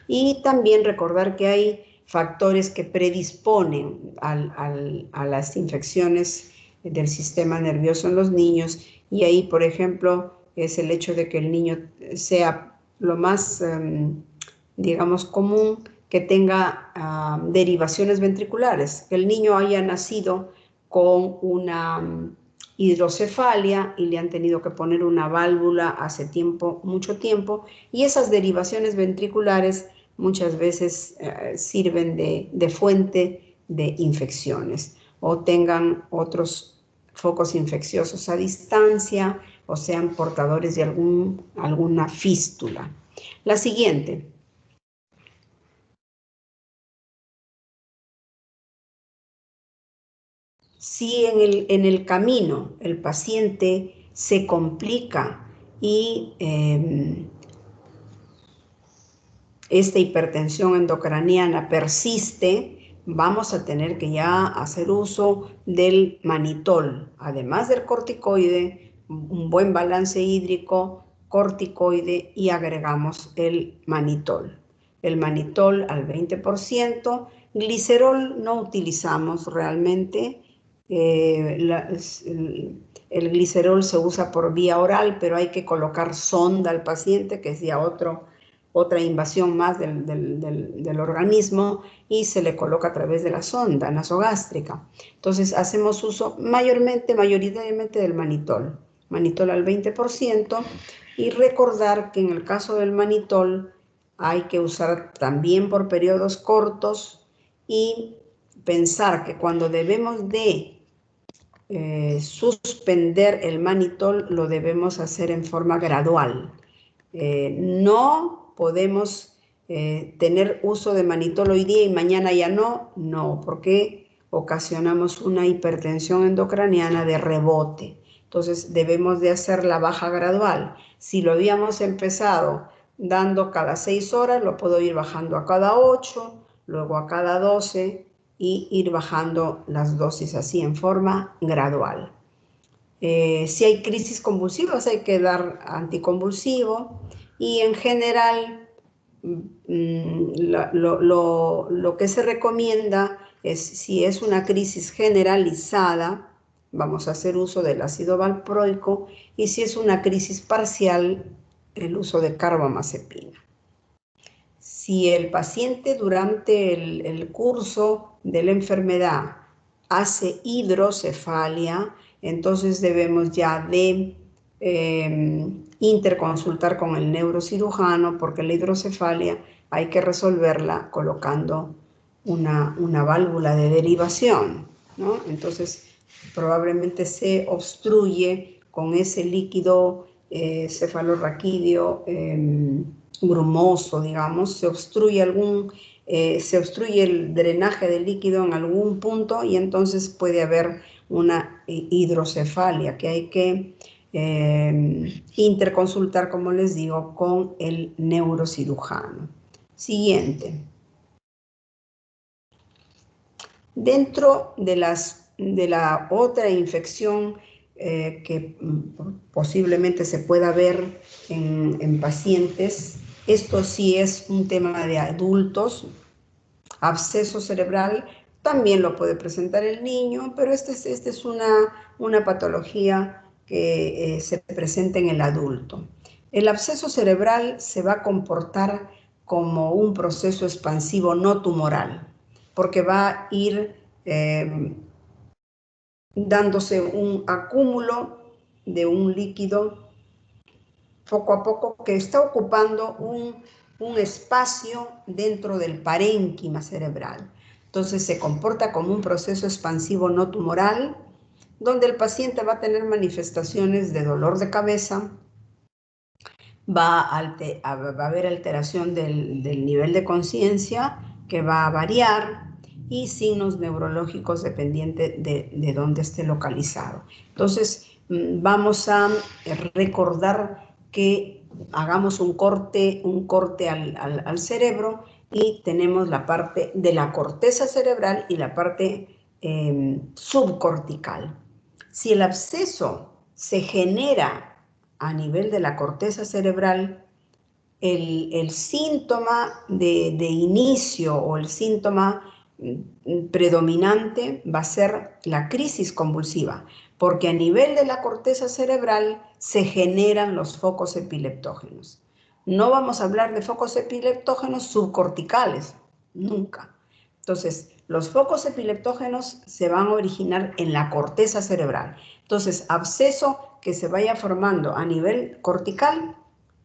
Y también recordar que hay factores que predisponen a las infecciones del sistema nervioso en los niños, y ahí, por ejemplo, es el hecho de que el niño sea lo más, digamos, común, que tenga derivaciones ventriculares, que el niño haya nacido con una hidrocefalia y le han tenido que poner una válvula hace mucho tiempo, y esas derivaciones ventriculares muchas veces sirven de fuente de infecciones, o tengan otros focos infecciosos a distancia, o sean portadores de alguna fístula. La siguiente. Si en el camino el paciente se complica y esta hipertensión endocraniana persiste, vamos a tener que ya hacer uso del manitol, además del corticoide, un buen balance hídrico, corticoide, y agregamos el manitol. El manitol al 20%, glicerol no utilizamos realmente. El glicerol se usa por vía oral, pero hay que colocar sonda al paciente, que es ya otra invasión más del organismo, y se le coloca a través de la sonda nasogástrica. Entonces hacemos uso mayoritariamente del manitol al 20%, y recordar que en el caso del manitol hay que usar también por periodos cortos, y pensar que cuando debemos de suspender el manitol lo debemos hacer en forma gradual. No podemos tener uso de manitol hoy día y mañana ya no, porque ocasionamos una hipertensión endocraniana de rebote. Entonces debemos de hacer la baja gradual. Si lo habíamos empezado dando cada 6 horas, lo puedo ir bajando a cada 8, luego a cada 12, y ir bajando las dosis así en forma gradual. Si hay crisis convulsivas, hay que dar anticonvulsivo, y en general lo que se recomienda es, si es una crisis generalizada, vamos a hacer uso del ácido valproico, y si es una crisis parcial, el uso de carbamazepina. Si el paciente durante el curso de la enfermedad hace hidrocefalia, entonces debemos ya de interconsultar con el neurocirujano, porque la hidrocefalia hay que resolverla colocando una válvula de derivación, ¿no? Entonces probablemente se obstruye con ese líquido cefalorraquídeo grumoso, digamos, se obstruye el drenaje del líquido en algún punto, y entonces puede haber una hidrocefalia que hay que interconsultar, como les digo, con el neurocirujano. Siguiente. Dentro de la otra infección que posiblemente se pueda ver en pacientes, esto sí es un tema de adultos, absceso cerebral, también lo puede presentar el niño, pero esta es una patología que se presenta en el adulto. El absceso cerebral se va a comportar como un proceso expansivo no tumoral, porque va a ir dándose un acúmulo de un líquido poco a poco que está ocupando un espacio dentro del parénquima cerebral. Entonces se comporta como un proceso expansivo no tumoral, donde el paciente va a tener manifestaciones de dolor de cabeza, va a haber alteración del nivel de conciencia, que va a variar, y signos neurológicos dependientes de dónde esté localizado. Entonces, vamos a recordar que hagamos un corte al cerebro, y tenemos la parte de la corteza cerebral y la parte subcortical. Si el absceso se genera a nivel de la corteza cerebral, el síntoma de inicio o el síntoma predominante va a ser la crisis convulsiva, porque a nivel de la corteza cerebral se generan los focos epileptógenos. No vamos a hablar de focos epileptógenos subcorticales, nunca. Entonces, los focos epileptógenos se van a originar en la corteza cerebral. Entonces, absceso que se vaya formando a nivel cortical,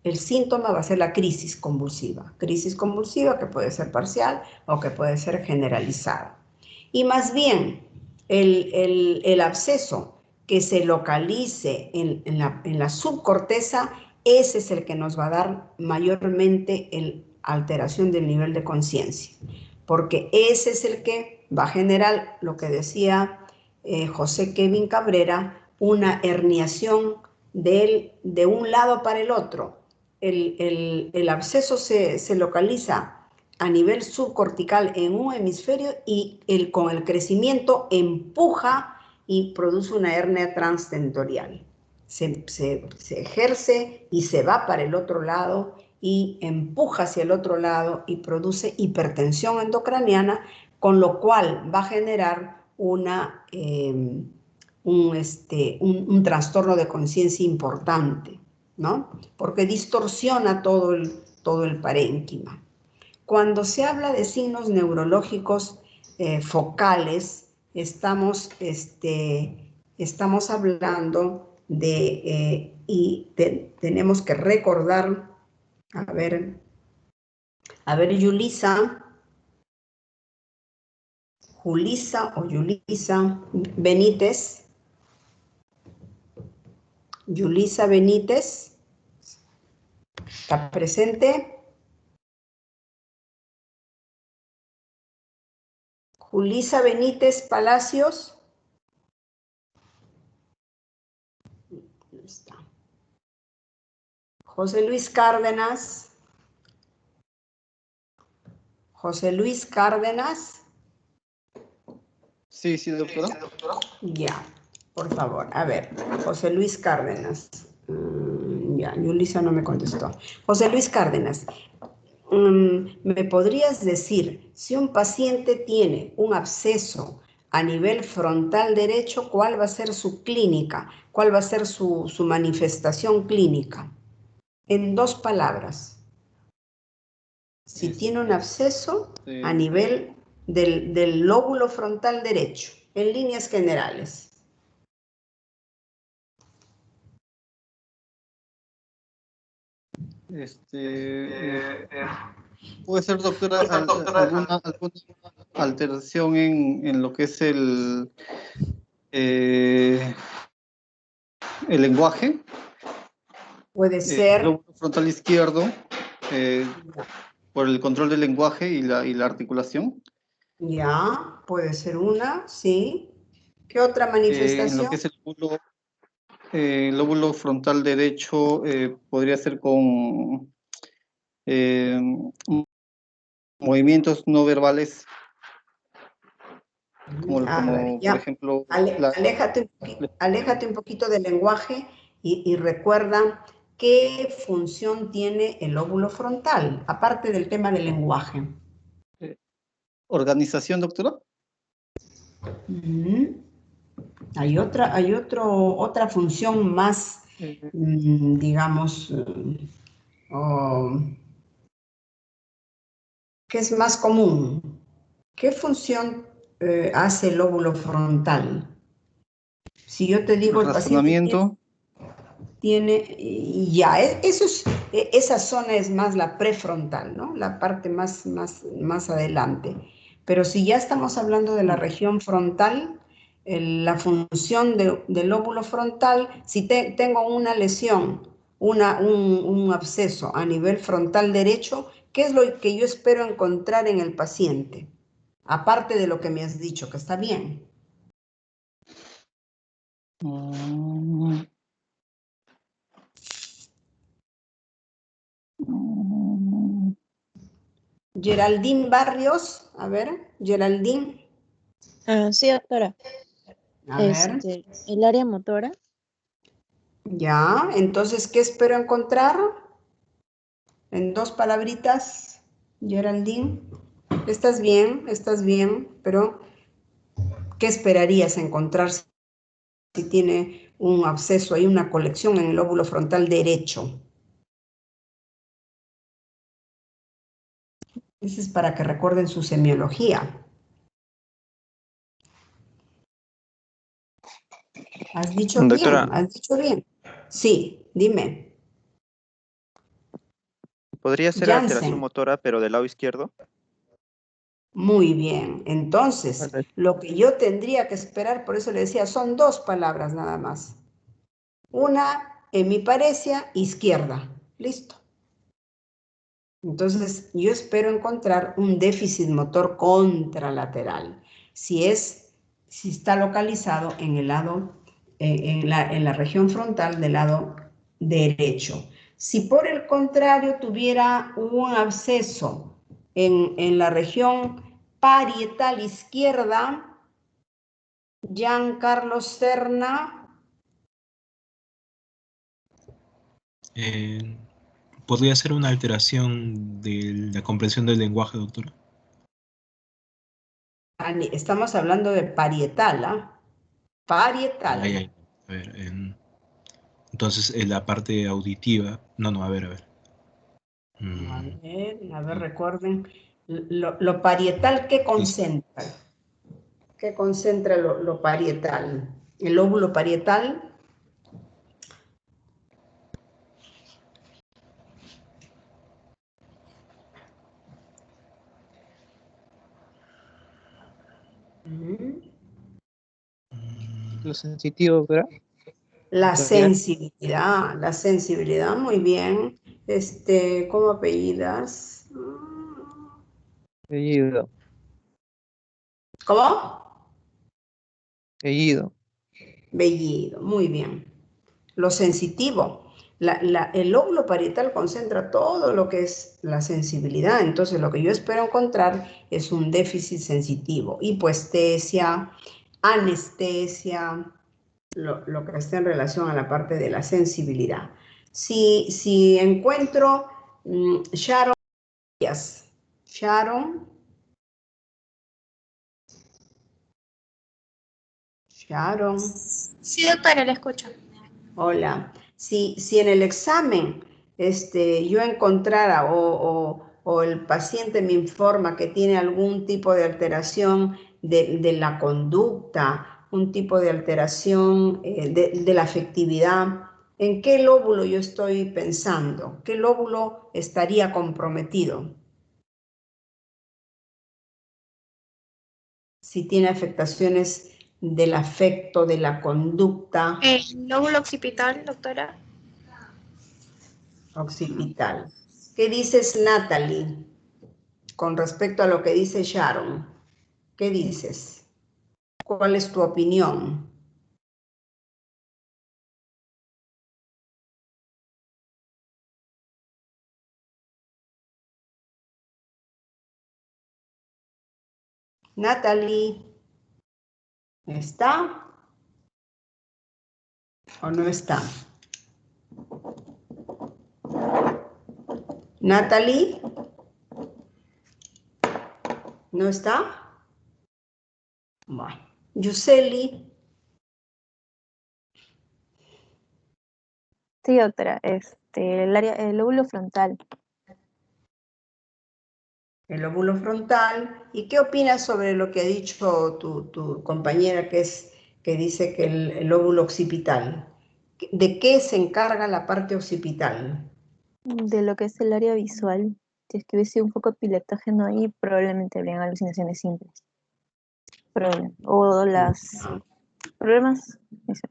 el síntoma va a ser la crisis convulsiva que puede ser parcial o que puede ser generalizada. Y más bien, el absceso que se localice en la subcorteza, ese es el que nos va a dar mayormente alteración del nivel de conciencia, porque ese es el que va a generar lo que decía José Kevin Cabrera, una herniación de un lado para el otro. El absceso se localiza a nivel subcortical en un hemisferio, y con el crecimiento empuja y produce una hernia transtentorial. Se ejerce y se va para el otro lado y empuja hacia el otro lado y produce hipertensión endocraniana, con lo cual va a generar un trastorno de conciencia importante, ¿no? Porque distorsiona todo el parénquima. Cuando se habla de signos neurológicos focales, estamos hablando de, tenemos que recordar, a ver, Julisa Benítez. Julisa Benítez, ¿está presente? Julisa Benítez Palacios. Está. José Luis Cárdenas. Sí, doctora. Ya, por favor. A ver, José Luis Cárdenas. Ya, Yulisa no me contestó. José Luis Cárdenas, ¿me podrías decir si un paciente tiene un absceso a nivel frontal derecho, ¿cuál va a ser su clínica? ¿Cuál va a ser su manifestación clínica? En 2 palabras. Si tiene un absceso a nivel del lóbulo frontal derecho, en líneas generales. Puede ser, doctora, alguna alteración en lo que es el lenguaje. Puede ser. El lóbulo frontal izquierdo, por el control del lenguaje y la articulación. Ya, puede ser una, sí. ¿Qué otra En manifestación? lo que es el lóbulo frontal derecho, podría ser con movimientos no verbales, como ver, por ejemplo, aléjate un poquito del lenguaje y recuerda qué función tiene el lóbulo frontal, aparte del tema del lenguaje. organización, doctora. Hay otra función más, digamos, que es más común. ¿Qué función hace el lóbulo frontal? Si yo te digo El el paciente razonamiento. ya, esa zona es más la prefrontal, ¿no? La parte más adelante. Pero si ya estamos hablando de la región frontal, la función del lóbulo frontal, si tengo una lesión, un absceso a nivel frontal derecho, ¿qué es lo que yo espero encontrar en el paciente? Aparte de lo que me has dicho, que está bien. Geraldine Barrios, a ver, Geraldine. Sí, doctora. A ver. El área motora. Ya, entonces, ¿qué espero encontrar? En 2 palabritas, Geraldine. Estás bien, pero ¿qué esperarías encontrar si tiene un absceso, hay una colección en el lóbulo frontal derecho? Eso es para que recuerden su semiología. ¿Has dicho Doctora, bien? ¿Has dicho bien? Sí, dime. ¿podría ser alteración Jansen. motora, pero del lado izquierdo? Muy bien. Entonces, Correcto. lo que yo tendría que esperar, por eso le decía, son 2 palabras nada más. Una, hemiparesia izquierda. Listo. Entonces, yo espero encontrar un déficit motor contralateral. Si está localizado en el lado, en la región frontal del lado derecho. Si por el contrario tuviera un absceso en la región parietal izquierda, Giancarlo Serna. ¿Podría ser una alteración de la comprensión del lenguaje, doctora? Estamos hablando de parietal, ¿ah? Parietal. Ay. A ver, entonces en la parte auditiva, a ver. A ver, recuerden, lo parietal, ¿qué concentra? ¿Qué concentra lo parietal? El lóbulo parietal. Lo sensitivo, doctora. La sensibilidad, muy bien. ¿Cómo apellidas? Apellido. ¿Cómo? Apellido. Bellido, muy bien. Lo sensitivo. El lóbulo parietal concentra todo lo que es la sensibilidad, entonces lo que yo espero encontrar es un déficit sensitivo, hipoestesia, anestesia, lo que está en relación a la parte de la sensibilidad. Si encuentro Sharon, Sharon. Sí, doctora, la escucho. Hola. Si en el examen yo encontrara o el paciente me informa que tiene algún tipo de alteración de la conducta, un tipo de alteración de la afectividad, ¿en qué lóbulo yo estoy pensando? ¿Qué lóbulo estaría comprometido? Si tiene afectaciones del afecto, de la conducta. El lóbulo occipital, doctora. Occipital. ¿Qué dices, Natalie, con respecto a lo que dice Sharon? ¿Qué dices? ¿Cuál es tu opinión? Natalie, ¿está o no está? Natalie, ¿no está? Bueno, Yuseli. Sí, doctora, el lóbulo frontal. El lóbulo frontal. ¿Y qué opinas sobre lo que ha dicho tu compañera que dice que el lóbulo occipital? ¿De qué se encarga la parte occipital? De lo que es el área visual. Si es que hubiese un foco epileptógeno ahí, probablemente habrían alucinaciones simples. O las problemas. Eso.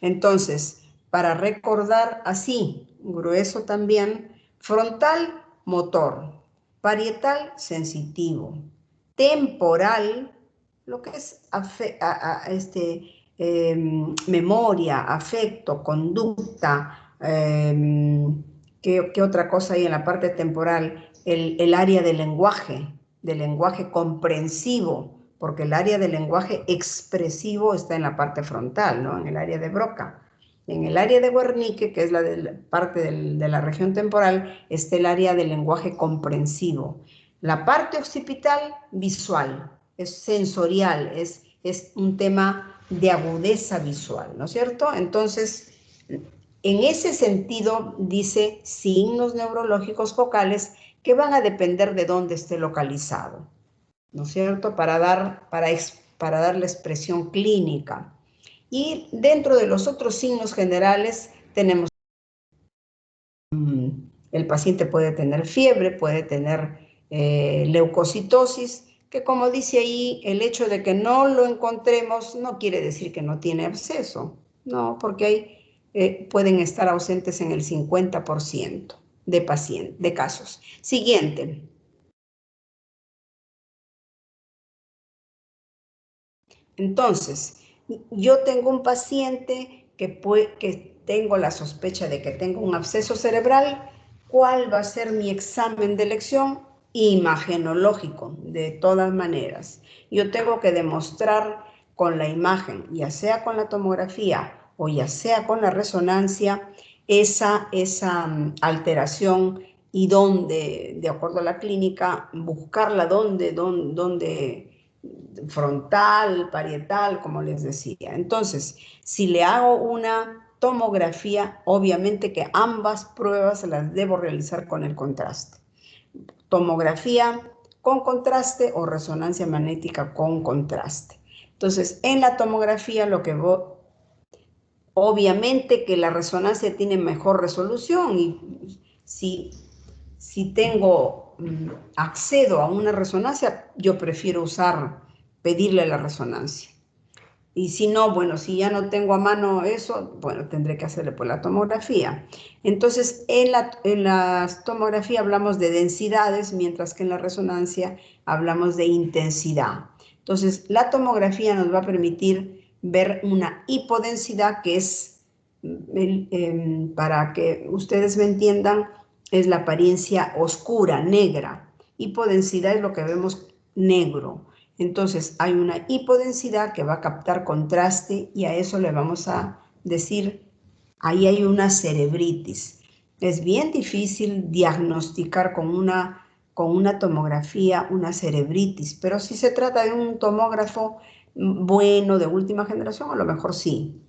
Entonces, para recordar así, grueso también, frontal, motor, parietal, sensitivo, temporal, lo que es memoria, afecto, conducta, ¿qué otra cosa hay en la parte temporal? El área del lenguaje comprensivo, porque el área del lenguaje expresivo está en la parte frontal, ¿no? En el área de Broca. En el área de Wernicke, que es parte de la región temporal, está el área del lenguaje comprensivo. La parte occipital, visual, es sensorial, es un tema de agudeza visual, ¿no es cierto? Entonces, en ese sentido, dice signos neurológicos focales que van a depender de dónde esté localizado, ¿no es cierto? Para dar la expresión clínica. Y dentro de los otros signos generales tenemos, el paciente puede tener fiebre, puede tener leucocitosis, que como dice ahí, el hecho de que no lo encontremos no quiere decir que no tiene absceso, no, porque pueden estar ausentes en el 50% de casos. Siguiente. Entonces, yo tengo un paciente que tengo la sospecha de que tengo un absceso cerebral. ¿Cuál va a ser mi examen de elección? Imagenológico, de todas maneras. Yo tengo que demostrar con la imagen, ya sea con la tomografía o ya sea con la resonancia, esa alteración y dónde, de acuerdo a la clínica, buscarla dónde frontal, parietal, como les decía. Entonces, si le hago una tomografía, obviamente que ambas pruebas las debo realizar con el contraste. Tomografía con contraste o resonancia magnética con contraste. Entonces, en la tomografía obviamente que la resonancia tiene mejor resolución y si accedo a una resonancia, yo prefiero pedirle la resonancia. Y si no, bueno, si ya no tengo a mano eso, bueno, tendré que hacerle por la tomografía. Entonces, en la tomografía hablamos de densidades, mientras que en la resonancia hablamos de intensidad. Entonces, la tomografía nos va a permitir ver una hipodensidad, que es, para que ustedes me entiendan, es la apariencia oscura, negra. Hipodensidad es lo que vemos negro. Entonces, hay una hipodensidad que va a captar contraste y a eso le vamos a decir, ahí hay una cerebritis. Es bien difícil diagnosticar con una tomografía una cerebritis, pero si se trata de un tomógrafo, bueno de última generación, a lo mejor sí.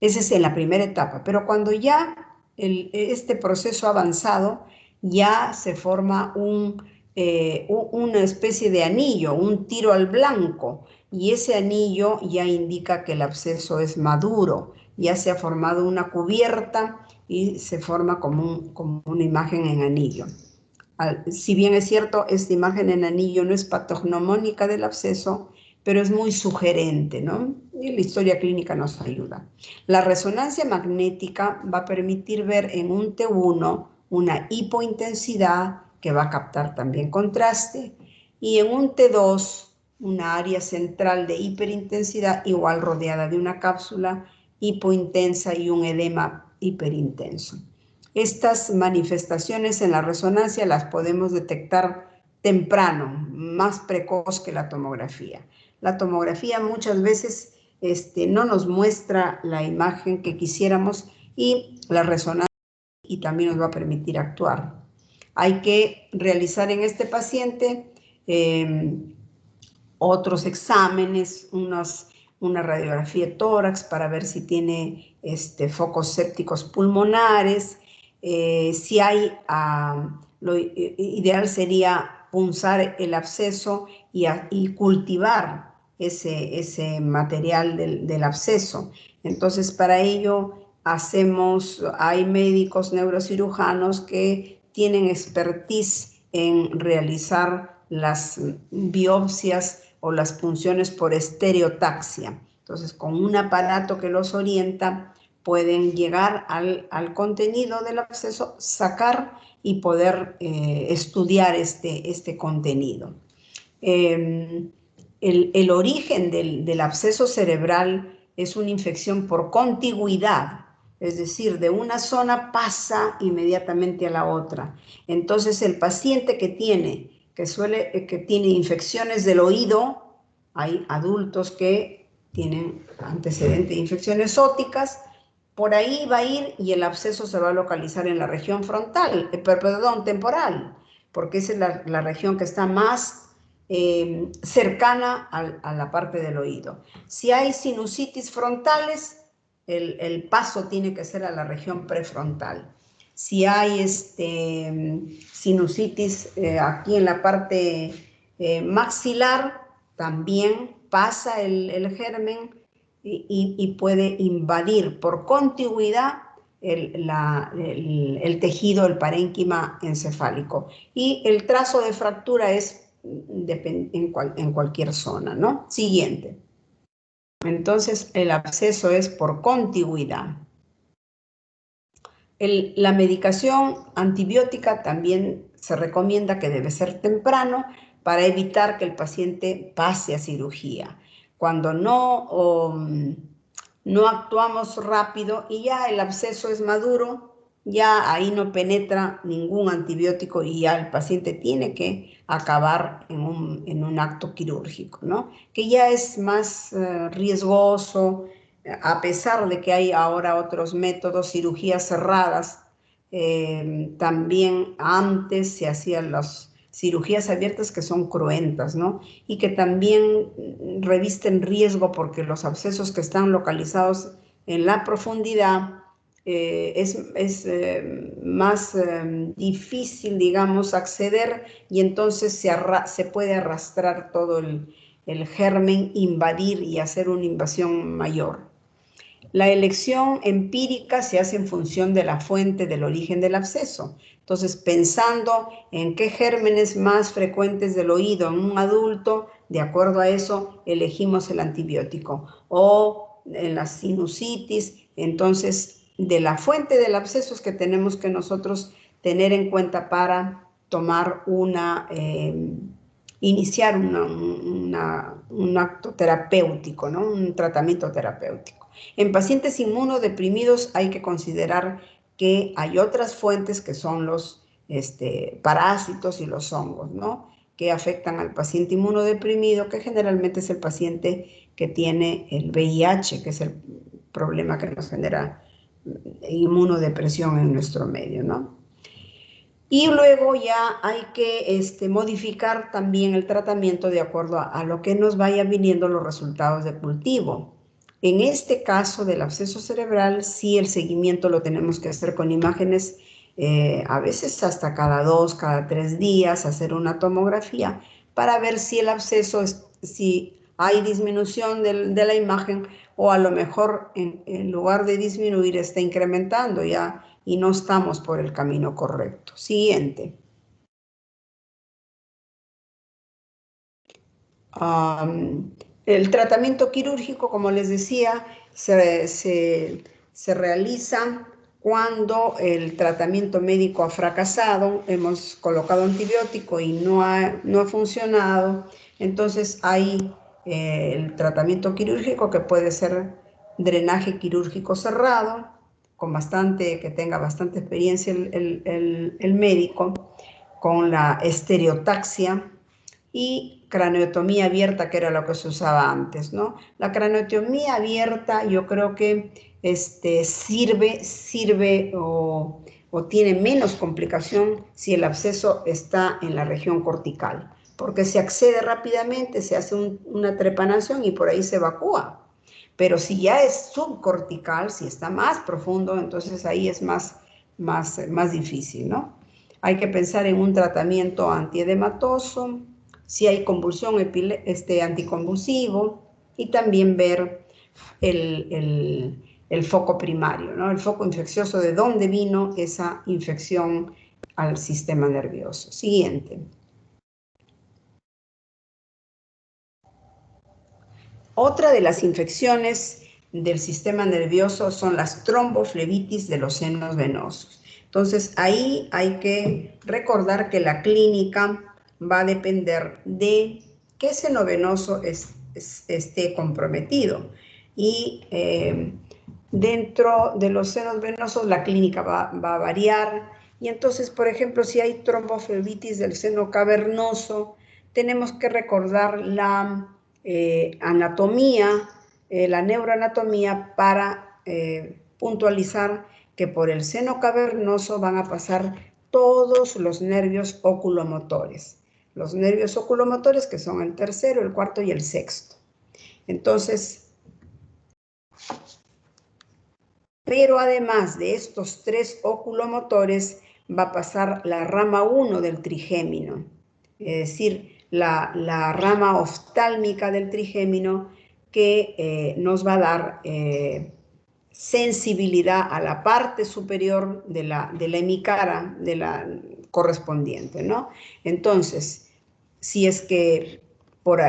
Esa es en la primera etapa, pero cuando ya este proceso avanzado, ya se forma una especie de anillo, un tiro al blanco, y ese anillo ya indica que el absceso es maduro, ya se ha formado una cubierta y se forma como una imagen en anillo. Si bien es cierto, esta imagen en anillo no es patognomónica del absceso, pero es muy sugerente, ¿no? Y la historia clínica nos ayuda. La resonancia magnética va a permitir ver en un T1 una hipointensidad que va a captar también contraste, y en un T2 una área central de hiperintensidad igual rodeada de una cápsula hipointensa y un edema hiperintenso. Estas manifestaciones en la resonancia las podemos detectar temprano, más precoz que la tomografía. La tomografía muchas veces no nos muestra la imagen que quisiéramos, y la resonancia y también nos va a permitir actuar. Hay que realizar en este paciente otros exámenes, una radiografía de tórax para ver si tiene focos sépticos pulmonares. Si hay, lo ideal sería punzar el absceso y cultivar ese material del absceso. Entonces, para ello hay médicos neurocirujanos que tienen expertise en realizar las biopsias o las punciones por estereotaxia. Entonces, con un aparato que los orienta, pueden llegar al contenido del absceso, sacar y poder estudiar este contenido. El origen del absceso cerebral es una infección por contigüidad, es decir, de una zona pasa inmediatamente a la otra. Entonces, el paciente que tiene infecciones del oído, hay adultos que tienen antecedentes de infecciones óticas, por ahí va a ir y el absceso se va a localizar en la región temporal, porque esa es la región que está más cercana a la parte del oído. Si hay sinusitis frontales, el paso tiene que ser a la región prefrontal. Si hay sinusitis aquí en la parte maxilar, también pasa el germen y puede invadir por contigüidad el tejido, el parénquima encefálico. Y el trazo de fractura es en cualquier zona, ¿no? Siguiente. Entonces, el absceso es por contigüidad. La medicación antibiótica también se recomienda que debe ser temprano para evitar que el paciente pase a cirugía. Cuando no actuamos rápido y ya el absceso es maduro, ya ahí no penetra ningún antibiótico y ya el paciente tiene que acabar en un acto quirúrgico, ¿no? Que ya es más riesgoso, a pesar de que hay ahora otros métodos, cirugías cerradas. También antes se hacían las cirugías abiertas, que son cruentas, ¿no? Y que también revisten riesgo porque los abscesos que están localizados en la profundidad es más difícil, digamos, acceder, y entonces se puede arrastrar todo el germen, invadir y hacer una invasión mayor. La elección empírica se hace en función de la fuente del origen del absceso. Entonces, pensando en qué gérmenes más frecuentes del oído en un adulto, de acuerdo a eso, elegimos el antibiótico. O en la sinusitis, entonces, de la fuente del absceso es que tenemos que nosotros tener en cuenta para tomar iniciar un acto terapéutico, ¿no? Un tratamiento terapéutico. En pacientes inmunodeprimidos hay que considerar que hay otras fuentes que son los parásitos y los hongos, ¿no? Que afectan al paciente inmunodeprimido, que generalmente es el paciente que tiene el VIH, que es el problema que nos genera inmunodepresión en nuestro medio, ¿no? Y luego ya hay que modificar también el tratamiento de acuerdo a lo que nos vayan viniendo los resultados de cultivo. En este caso del absceso cerebral, sí el seguimiento lo tenemos que hacer con imágenes, a veces hasta cada 2, cada 3 días, hacer una tomografía para ver si el absceso, si hay disminución de la imagen o a lo mejor en lugar de disminuir está incrementando ya y no estamos por el camino correcto. Siguiente. El tratamiento quirúrgico, como les decía, se realiza cuando el tratamiento médico ha fracasado, hemos colocado antibiótico y no ha funcionado. Entonces hay el tratamiento quirúrgico que puede ser drenaje quirúrgico cerrado, que tenga bastante experiencia el médico, con la estereotaxia y craneotomía abierta, que era lo que se usaba antes, ¿no? La craneotomía abierta yo creo que sirve o tiene menos complicación si el absceso está en la región cortical, porque se accede rápidamente, se hace una trepanación y por ahí se evacúa. Pero si ya es subcortical, si está más profundo, entonces ahí es más difícil, ¿no? Hay que pensar en un tratamiento antiedematoso, si hay convulsión, anticonvulsivo, y también ver el foco primario, ¿no? El foco infeccioso, de dónde vino esa infección al sistema nervioso. Siguiente. Otra de las infecciones del sistema nervioso son las tromboflebitis de los senos venosos. Entonces, ahí hay que recordar que la clínica va a depender de qué seno venoso esté comprometido. Y dentro de los senos venosos la clínica va a variar. Y entonces, por ejemplo, si hay tromboflebitis del seno cavernoso, tenemos que recordar la anatomía, la neuroanatomía, para puntualizar que por el seno cavernoso van a pasar todos los nervios oculomotores. Los nervios oculomotores, que son el tercero, el cuarto y el sexto. Entonces, pero además de estos 3 oculomotores, va a pasar la rama 1 del trigémino, es decir, la rama oftálmica del trigémino, que nos va a dar sensibilidad a la parte superior de la hemicara, de la correspondiente, ¿no? Entonces, si es que por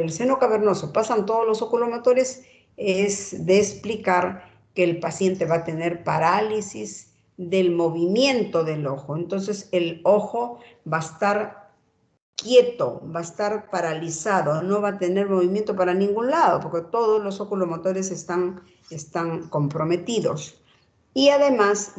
el seno cavernoso pasan todos los oculomotores, es de explicar que el paciente va a tener parálisis del movimiento del ojo. Entonces, el ojo va a estar quieto, va a estar paralizado, no va a tener movimiento para ningún lado, porque todos los oculomotores están comprometidos. Y además,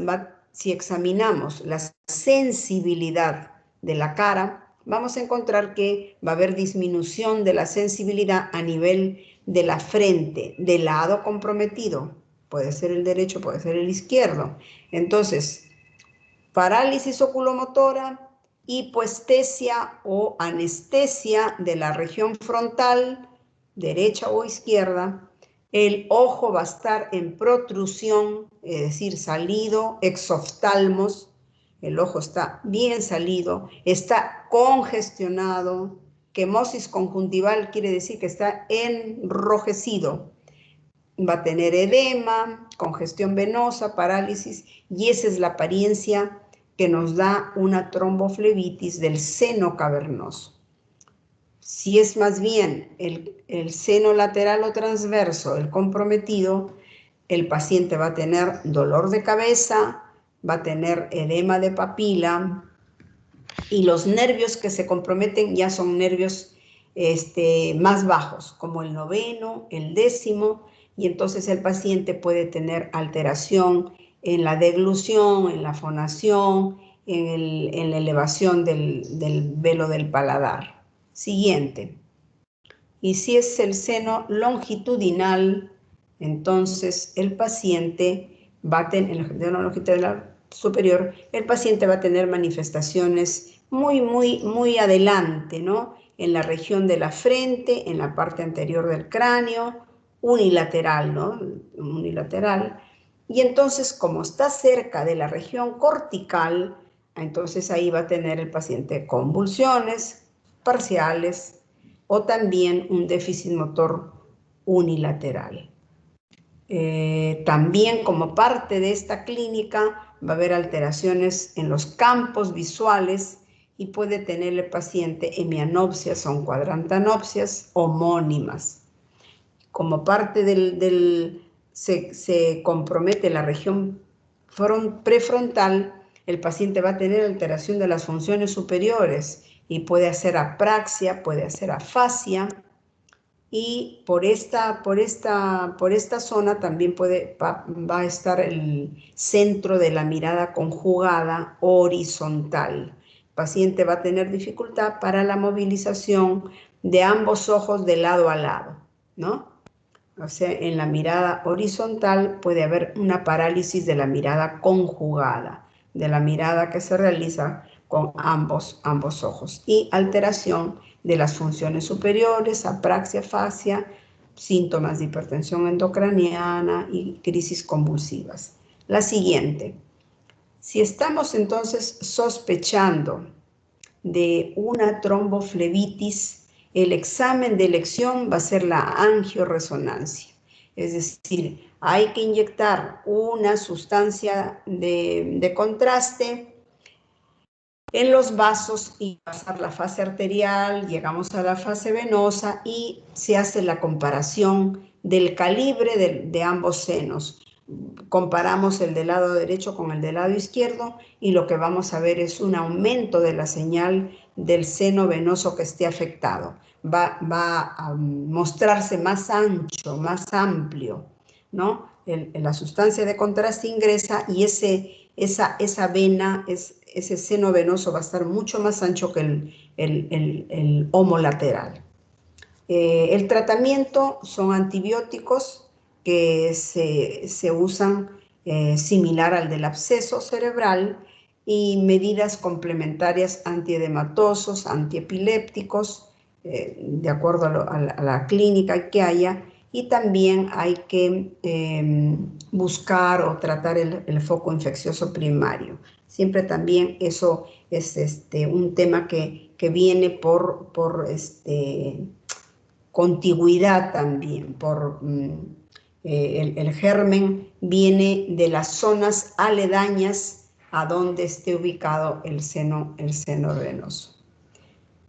si examinamos la sensibilidad de la cara, vamos a encontrar que va a haber disminución de la sensibilidad a nivel de la frente, del lado comprometido. Puede ser el derecho, puede ser el izquierdo. Entonces, parálisis oculomotora, hipoestesia o anestesia de la región frontal, derecha o izquierda. El ojo va a estar en protrusión, es decir, salido, exoftalmos. El ojo está bien salido, está congestionado. Quemosis conjuntival quiere decir que está enrojecido. Va a tener edema, congestión venosa, parálisis, y esa es la apariencia que nos da una tromboflebitis del seno cavernoso. Si es más bien el seno lateral o transverso el comprometido, el paciente va a tener dolor de cabeza, va a tener edema de papila, y los nervios que se comprometen ya son nervios más bajos, como el noveno, el 10º, y entonces el paciente puede tener alteración en la deglución, en la fonación, en la elevación del velo del paladar. Siguiente. Y si es el seno longitudinal, entonces el paciente va a tener, superior, el paciente va a tener manifestaciones muy adelante, ¿no? En la región de la frente, en la parte anterior del cráneo, unilateral, ¿no? Unilateral. Y entonces, como está cerca de la región cortical, entonces ahí va a tener el paciente convulsiones parciales o también un déficit motor unilateral. También como parte de esta clínica va a haber alteraciones en los campos visuales y puede tener el paciente hemianopsias o cuadrantanopsias homónimas. Como parte se compromete la región prefrontal, el paciente va a tener alteración de las funciones superiores y puede hacer apraxia, puede hacer afasia, y por esta zona también va a estar el centro de la mirada conjugada horizontal. El paciente va a tener dificultad para la movilización de ambos ojos de lado a lado, ¿no? O sea, en la mirada horizontal puede haber una parálisis de la mirada conjugada, de la mirada que se realiza con ambos ojos, y alteración de las funciones superiores, apraxia, afasia, síntomas de hipertensión endocraniana y crisis convulsivas. La siguiente. Si estamos entonces sospechando de una tromboflebitis, el examen de elección va a ser la angioresonancia. Es decir, hay que inyectar una sustancia de contraste en los vasos y pasar la fase arterial, llegamos a la fase venosa y se hace la comparación del calibre de ambos senos. Comparamos el del lado derecho con el del lado izquierdo y lo que vamos a ver es un aumento de la señal del seno venoso que esté afectado. Va a mostrarse más ancho, más amplio, ¿no? La sustancia de contraste ingresa y esa vena, ese seno venoso va a estar mucho más ancho que el homolateral. El tratamiento son antibióticos que se usan similar al del absceso cerebral y medidas complementarias antiedematosos, antiepilépticos, de acuerdo a la clínica que haya, y también hay que buscar o tratar el foco infeccioso primario. Siempre también eso es un tema que viene por contigüidad también, el germen viene de las zonas aledañas a donde esté ubicado el seno venoso.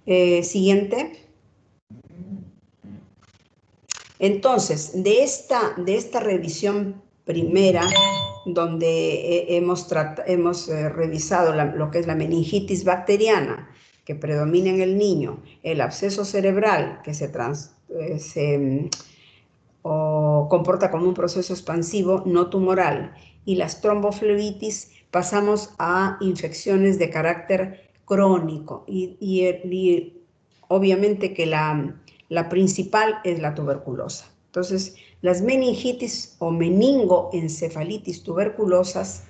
Siguiente. Entonces, de esta revisión primera, donde hemos revisado lo que es la meningitis bacteriana, que predomina en el niño, el absceso cerebral, que se comporta como un proceso expansivo no tumoral, y las tromboflebitis, pasamos a infecciones de carácter crónico, y obviamente que la principal es la tuberculosa. Entonces, las meningitis o meningoencefalitis tuberculosas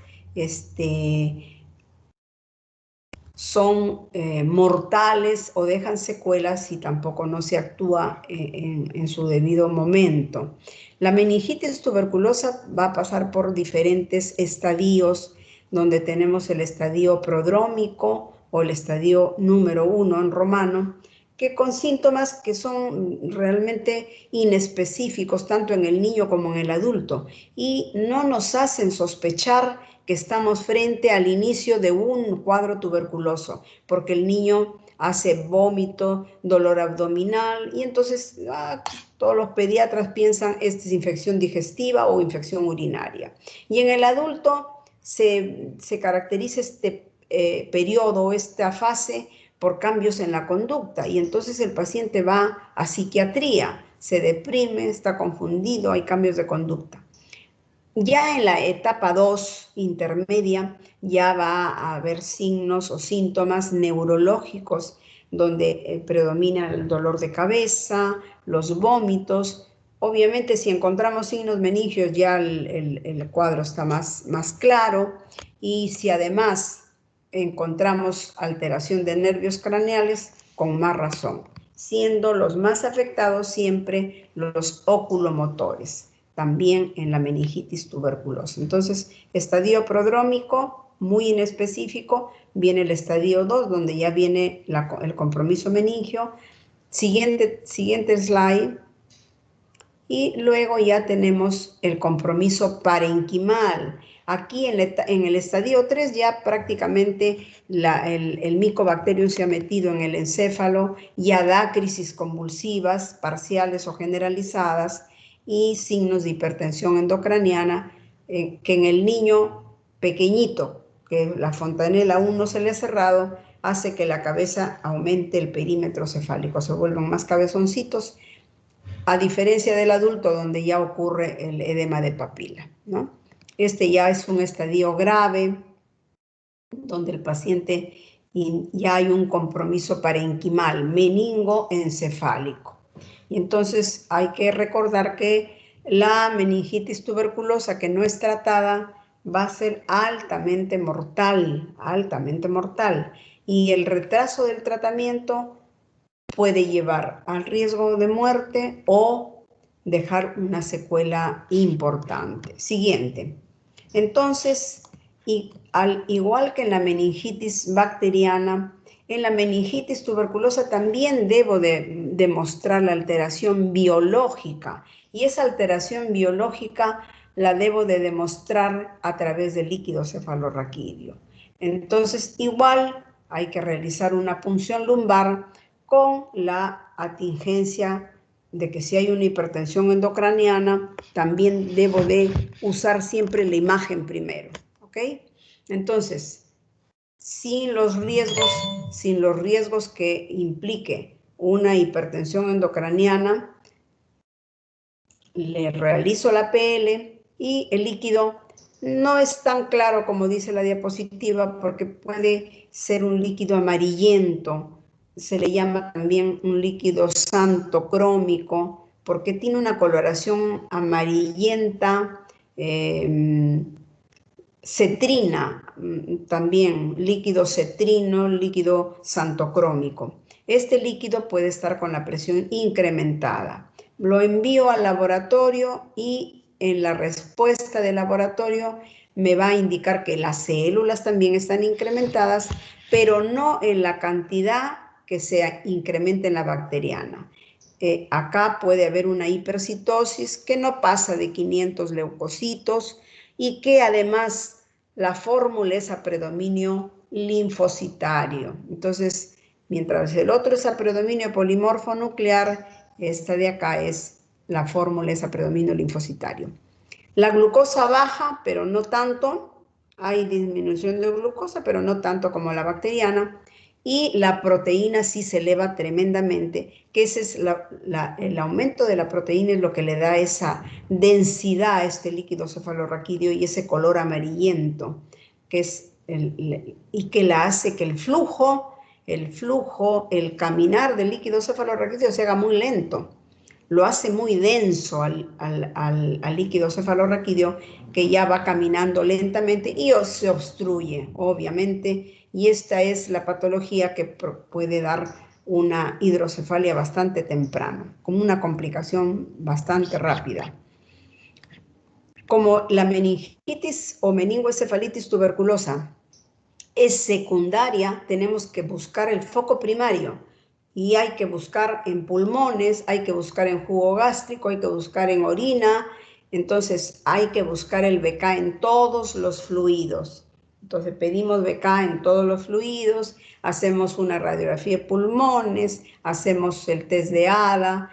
son mortales o dejan secuelas y tampoco no se actúa en su debido momento. La meningitis tuberculosa va a pasar por diferentes estadios, donde tenemos el estadio prodrómico o el estadio número 1 en romano, que con síntomas que son realmente inespecíficos tanto en el niño como en el adulto y no nos hacen sospechar que estamos frente al inicio de un cuadro tuberculoso, porque el niño hace vómito, dolor abdominal y entonces todos los pediatras piensan esta es infección digestiva o infección urinaria. Y en el adulto se caracteriza este periodo, esta fase, por cambios en la conducta y entonces el paciente va a psiquiatría, se deprime, está confundido, hay cambios de conducta. Ya en la etapa 2 intermedia ya va a haber signos o síntomas neurológicos donde predomina el dolor de cabeza, los vómitos Obviamente, si encontramos signos meningios, ya el cuadro está más claro. Y si además encontramos alteración de nervios craneales, con más razón, siendo los más afectados siempre los oculomotores, también en la meningitis tuberculosa. Entonces, estadio prodrómico, muy inespecífico, viene el estadio 2, donde ya viene el compromiso meningio. Siguiente slide. Y luego ya tenemos el compromiso parenquimal. Aquí en el estadio 3 ya prácticamente el Mycobacterium se ha metido en el encéfalo, ya da crisis convulsivas, parciales o generalizadas, y signos de hipertensión endocraniana, que en el niño pequeñito, que la fontanela aún no se le ha cerrado, hace que la cabeza aumente el perímetro cefálico, se vuelvan más cabezoncitos, a diferencia del adulto, donde ya ocurre el edema de papila, ¿no? Este ya es un estadio grave, donde el paciente ya hay un compromiso parenquimal, meningoencefálico. Y entonces hay que recordar que la meningitis tuberculosa que no es tratada va a ser altamente mortal, y el retraso del tratamiento puede llevar al riesgo de muerte o dejar una secuela importante. Siguiente. Entonces, al igual que en la meningitis bacteriana, en la meningitis tuberculosa también debo de demostrar la alteración biológica, y esa alteración biológica la debo de demostrar a través del líquido cefalorraquídeo. Entonces, igual hay que realizar una punción lumbar con la atingencia de que si hay una hipertensión endocraniana, también debo de usar siempre la imagen primero, ¿ok? Entonces, sin los riesgos que implique una hipertensión endocraniana, le realizo la PL y el líquido no es tan claro como dice la diapositiva, porque puede ser un líquido amarillento. Se le llama también un líquido xantocrómico, porque tiene una coloración amarillenta, cetrina, también líquido cetrino, líquido xantocrómico. Este líquido puede estar con la presión incrementada. Lo envío al laboratorio y en la respuesta del laboratorio me va a indicar que las células también están incrementadas, pero no en la cantidad que se incrementa en la bacteriana. Acá puede haber una hipercitosis que no pasa de 500 leucocitos y que además la fórmula es a predominio linfocitario. Entonces, mientras el otro es a predominio polimorfo nuclear, esta de acá es la fórmula es a predominio linfocitario. La glucosa baja, pero no tanto. Hay disminución de glucosa, pero no tanto como la bacteriana. Y la proteína sí se eleva tremendamente, que ese es el aumento de la proteína es lo que le da esa densidad a este líquido cefalorraquídeo y ese color amarillento, que es y que la hace que el flujo, el caminar del líquido cefalorraquídeo se haga muy lento. Lo hace muy denso al líquido cefalorraquídeo, que ya va caminando lentamente y se obstruye, obviamente, y esta es la patología que puede dar una hidrocefalia bastante temprana, como una complicación bastante rápida. Como la meningitis o meningoencefalitis tuberculosa es secundaria, tenemos que buscar el foco primario. Y hay que buscar en pulmones, hay que buscar en jugo gástrico, hay que buscar en orina. Entonces hay que buscar el BK en todos los fluidos. Entonces pedimos BK en todos los fluidos, hacemos una radiografía de pulmones, hacemos el test de ADA,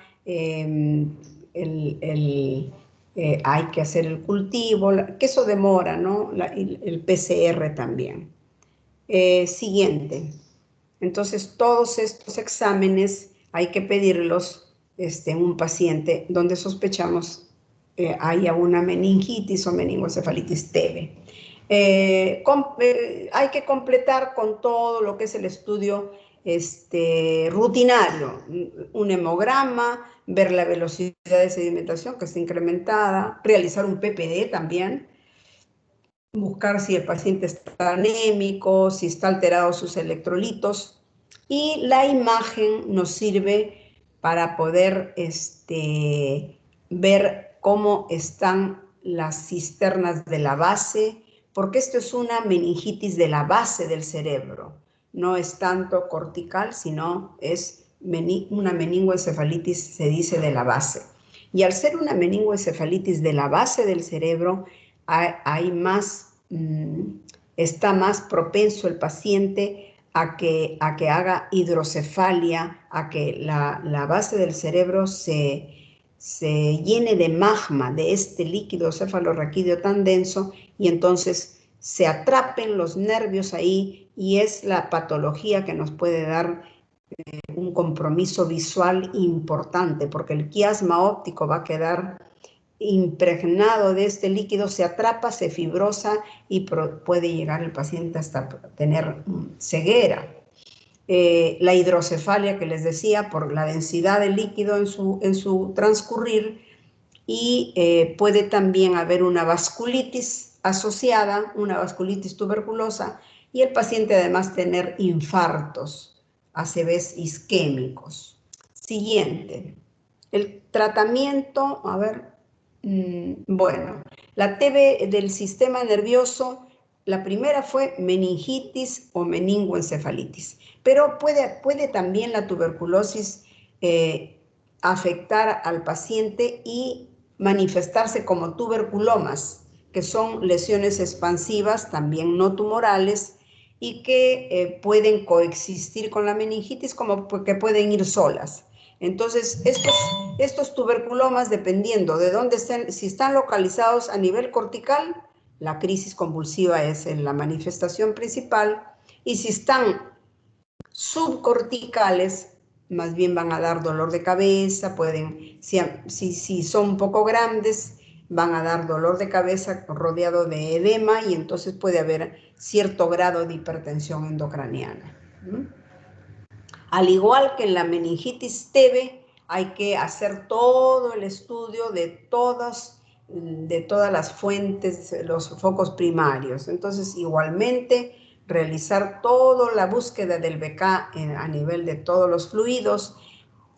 hay que hacer el cultivo, que eso demora, ¿no? El PCR también. Siguiente. Entonces, todos estos exámenes hay que pedirlos en un paciente donde sospechamos haya una meningitis o meningoencefalitis TB. Hay que completar con todo lo que es el estudio rutinario, un hemograma, ver la velocidad de sedimentación que está incrementada, realizar un PPD también, buscar si el paciente está anémico, si está alterado sus electrolitos, y la imagen nos sirve para poder ver cómo están las cisternas de la base, porque esto es una meningitis de la base del cerebro, no es tanto cortical, sino es una meningoencefalitis, se dice, de la base. Y al ser una meningoencefalitis de la base del cerebro, está más propenso el paciente a que haga hidrocefalia, a que la base del cerebro se llene de magma, de este líquido cefalorraquídeo tan denso, y entonces se atrapen los nervios ahí, y es la patología que nos puede dar un compromiso visual importante, porque el quiasma óptico va a quedar impregnado de este líquido, se atrapa, se fibrosa y puede llegar el paciente hasta tener ceguera. La hidrocefalia que les decía, por la densidad del líquido en su transcurrir, y puede también haber una vasculitis asociada, una vasculitis tuberculosa, y el paciente además tener infartos, ACVs isquémicos. Siguiente. El tratamiento, a ver, bueno, la TB del sistema nervioso, la primera fue meningitis o meningoencefalitis, pero puede también la tuberculosis afectar al paciente y manifestarse como tuberculomas, que son lesiones expansivas, también no tumorales, y que pueden coexistir con la meningitis, como que pueden ir solas. Entonces, estos tuberculomas, dependiendo de dónde estén, si están localizados a nivel cortical, la crisis convulsiva es la manifestación principal, y si están subcorticales, más bien van a dar dolor de cabeza, si son un poco grandes, van a dar dolor de cabeza rodeado de edema, y entonces puede haber cierto grado de hipertensión endocraniana. Al igual que en la meningitis TB, hay que hacer todo el estudio de todas las fuentes, los focos primarios. Entonces, igualmente, realizar toda la búsqueda del BK a nivel de todos los fluidos,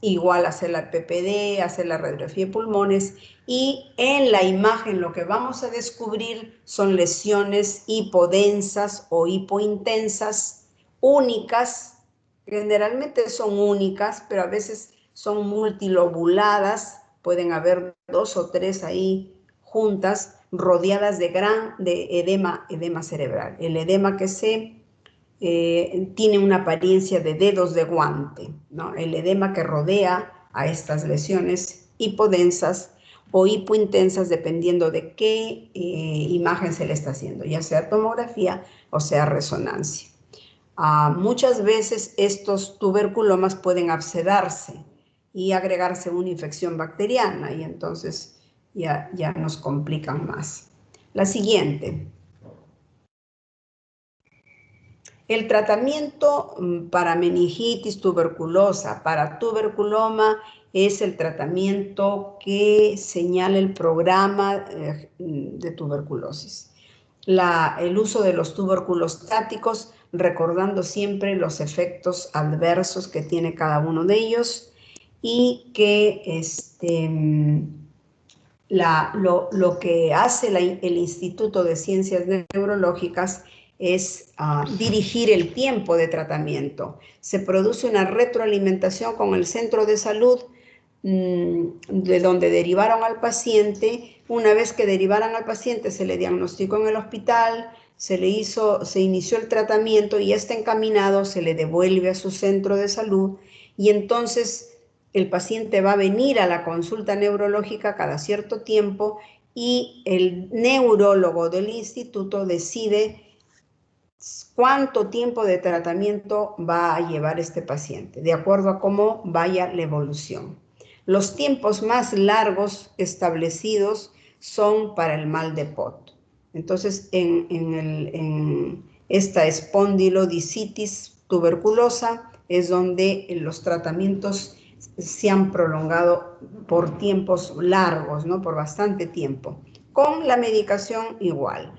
igual hacer la PPD, hacer la radiografía de pulmones, y en la imagen lo que vamos a descubrir son lesiones hipodensas o hipointensas únicas. Generalmente son únicas, pero a veces son multilobuladas, pueden haber 2 o 3 ahí juntas, rodeadas de edema cerebral. El edema que tiene una apariencia de dedos de guante, ¿no? El edema que rodea a estas lesiones hipodensas o hipointensas, dependiendo de qué imagen se le está haciendo, ya sea tomografía o sea resonancia. Muchas veces estos tuberculomas pueden abscedarse y agregarse una infección bacteriana, y entonces ya nos complican más. La siguiente. El tratamiento para meningitis tuberculosa, para tuberculoma, es el tratamiento que señala el programa de tuberculosis. El uso de los tuberculostáticos, recordando siempre los efectos adversos que tiene cada uno de ellos, y que lo que hace el Instituto de Ciencias Neurológicas es dirigir el tiempo de tratamiento. Se produce una retroalimentación con el centro de salud de donde derivaron al paciente. Una vez que derivaran al paciente, se le diagnosticó en el hospital, se inició el tratamiento y está encaminado, se le devuelve a su centro de salud, y entonces el paciente va a venir a la consulta neurológica cada cierto tiempo, y el neurólogo del instituto decide cuánto tiempo de tratamiento va a llevar este paciente, de acuerdo a cómo vaya la evolución. Los tiempos más largos establecidos son para el mal de Pott. Entonces, en esta espondilodicitis tuberculosa es donde los tratamientos se han prolongado por tiempos largos, ¿no? Por bastante tiempo. Con la medicación igual.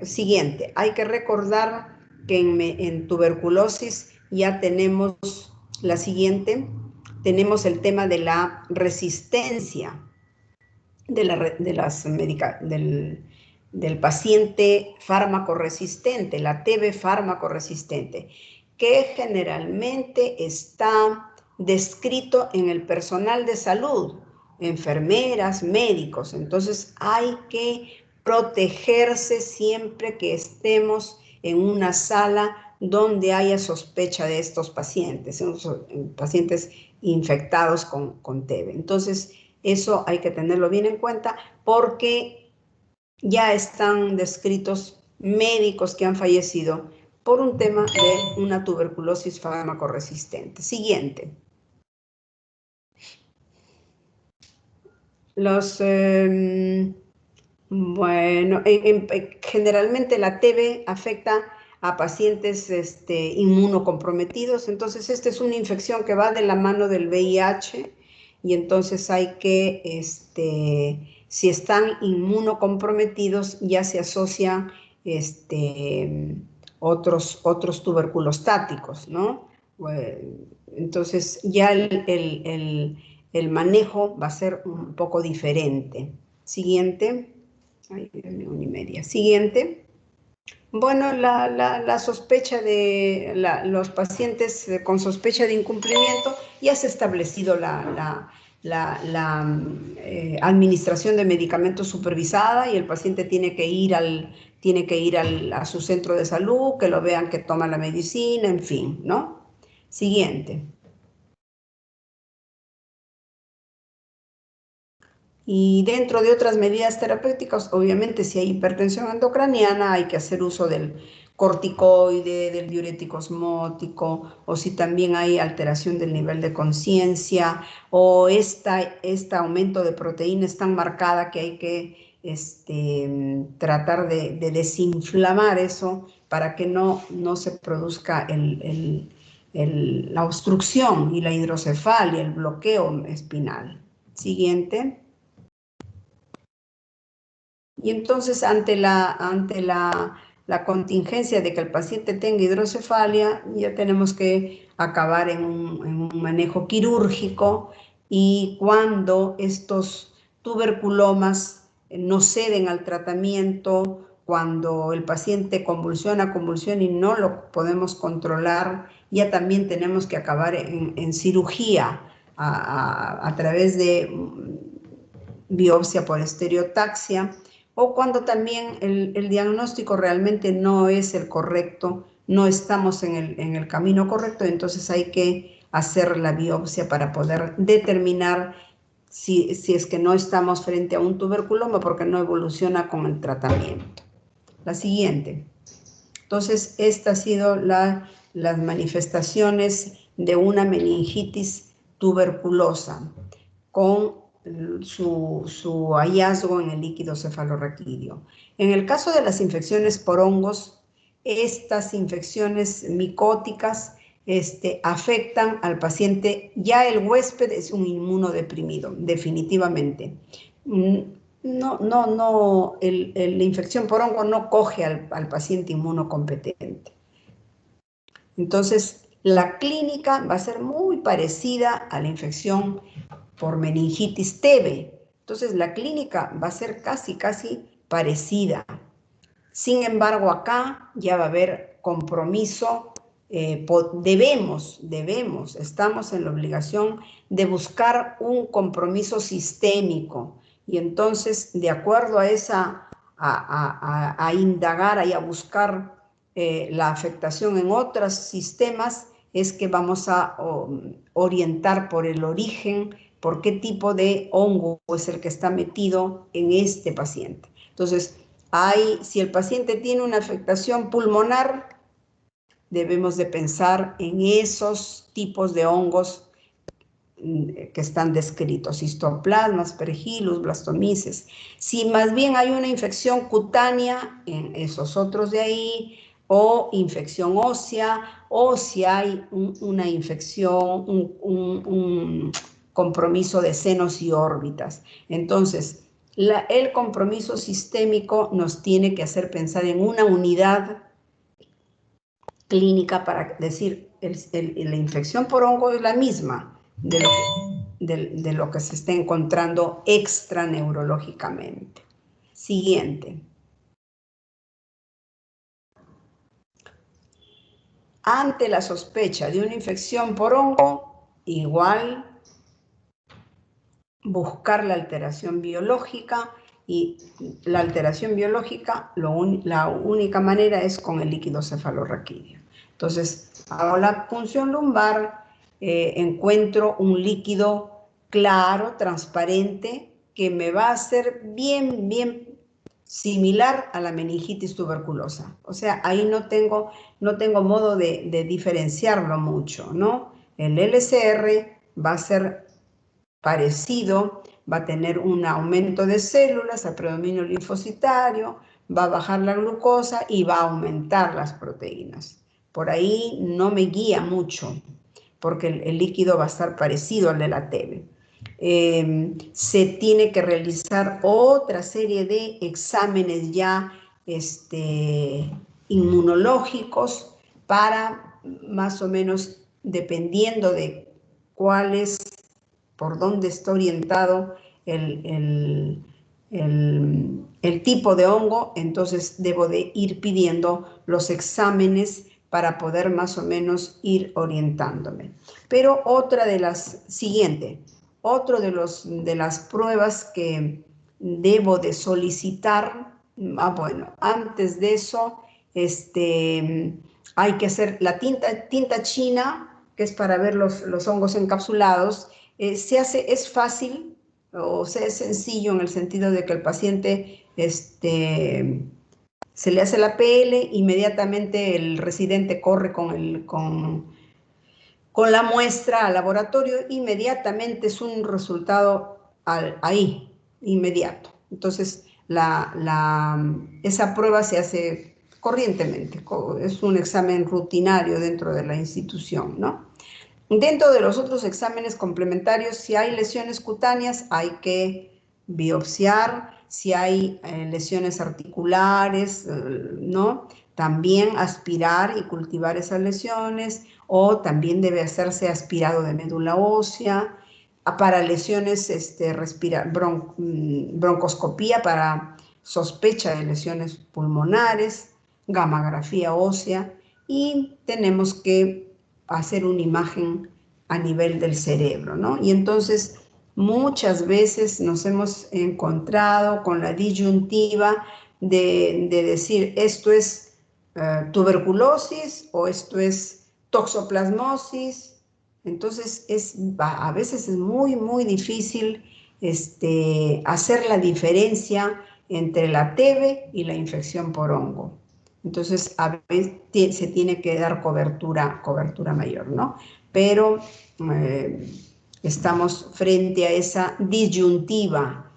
Siguiente, hay que recordar que en tuberculosis ya tenemos la siguiente, tenemos el tema de la resistencia del paciente fármaco resistente, la TB fármaco resistente, que generalmente está descrito en el personal de salud, enfermeras, médicos. Entonces hay que protegerse siempre que estemos en una sala donde haya sospecha de estos pacientes, pacientes infectados con TB. Entonces, eso hay que tenerlo bien en cuenta porque ya están descritos médicos que han fallecido por un tema de una tuberculosis fármaco-resistente. Siguiente. Bueno, generalmente la TB afecta a pacientes inmunocomprometidos, entonces esta es una infección que va de la mano del VIH y entonces hay que, si están inmunocomprometidos ya se asocian otros tuberculostáticos, ¿no? Entonces ya el manejo va a ser un poco diferente. Siguiente. Ay, 1:30. Siguiente. Bueno, la sospecha de los pacientes con sospecha de incumplimiento, ya se ha establecido la administración de medicamentos supervisada y el paciente tiene que ir a su centro de salud, que lo vean que toma la medicina, en fin, ¿no? Siguiente. Y dentro de otras medidas terapéuticas, obviamente si hay hipertensión endocraniana hay que hacer uso del corticoide, del diurético osmótico, o si también hay alteración del nivel de conciencia, o este aumento de proteína es tan marcada que hay que tratar de desinflamar eso para que no se produzca la obstrucción y la hidrocefalia, el bloqueo espinal. Siguiente. Y entonces ante la contingencia de que el paciente tenga hidrocefalia, ya tenemos que acabar en un manejo quirúrgico, y cuando estos tuberculomas no ceden al tratamiento, cuando el paciente convulsiona y no lo podemos controlar, ya también tenemos que acabar en cirugía a través de biopsia por estereotaxia, o cuando también el diagnóstico realmente no es el correcto, no estamos en el camino correcto, entonces hay que hacer la biopsia para poder determinar si es que no estamos frente a un tuberculoma porque no evoluciona con el tratamiento. La siguiente. Entonces, estas han sido las manifestaciones de una meningitis tuberculosa con su hallazgo en el líquido cefalorraquídeo. En el caso de las infecciones por hongos, estas infecciones micóticas afectan al paciente. Ya el huésped es un inmunodeprimido, definitivamente. La infección por hongo no coge al paciente inmunocompetente. Entonces, la clínica va a ser muy parecida a la infección por meningitis TB. Entonces, la clínica va a ser casi parecida. Sin embargo, acá ya va a haber compromiso. Estamos en la obligación de buscar un compromiso sistémico. Y entonces, de acuerdo a indagar y a buscar la afectación en otros sistemas, es que vamos a orientar por el origen, por qué tipo de hongo es el que está metido en este paciente. Entonces, si el paciente tiene una afectación pulmonar, debemos de pensar en esos tipos de hongos que están descritos, histoplasmas, aspergillus, blastomyces. Si más bien hay una infección cutánea, en esos otros de ahí, o infección ósea, o si hay una infección, un compromiso de senos y órbitas. Entonces, el compromiso sistémico nos tiene que hacer pensar en una unidad clínica para decir, la infección por hongo es la misma de lo que se está encontrando extraneurológicamente. Siguiente. Ante la sospecha de una infección por hongo, igual buscar la alteración biológica, y la alteración biológica, la única manera es con el líquido cefalorraquídeo. Entonces, hago la punción lumbar, encuentro un líquido claro, transparente, que me va a hacer bien similar a la meningitis tuberculosa. O sea, ahí no tengo modo de diferenciarlo mucho, ¿no? El LCR va a ser parecido, va a tener un aumento de células, a predominio linfocitario, va a bajar la glucosa y va a aumentar las proteínas. Por ahí no me guía mucho, porque el líquido va a estar parecido al de la TB. Se tiene que realizar otra serie de exámenes ya inmunológicos para más o menos, dependiendo de cuáles, por dónde está orientado el tipo de hongo, entonces debo de ir pidiendo los exámenes para poder más o menos ir orientándome. Pero otra de las, otro de las pruebas que debo de solicitar, bueno, antes de eso, hay que hacer la tinta china, que es para ver los hongos encapsulados. Es fácil, o sea, es sencillo en el sentido de que el paciente se le hace la PL, inmediatamente el residente corre con la muestra al laboratorio, inmediatamente es un resultado ahí, inmediato. Entonces, esa prueba se hace corrientemente, es un examen rutinario dentro de la institución, ¿no? Dentro de los otros exámenes complementarios, si hay lesiones cutáneas, hay que biopsiar. Si hay lesiones articulares, ¿no? También aspirar y cultivar esas lesiones, o también debe hacerse aspirado de médula ósea. Para lesiones, broncoscopía para sospecha de lesiones pulmonares, gammagrafía ósea, y tenemos que hacer una imagen a nivel del cerebro, ¿no? Y entonces muchas veces nos hemos encontrado con la disyuntiva de decir, esto es tuberculosis o esto es toxoplasmosis. Entonces a veces es muy difícil hacer la diferencia entre la TB y la infección por hongo. Entonces, a veces se tiene que dar cobertura mayor, ¿no? Pero estamos frente a esa disyuntiva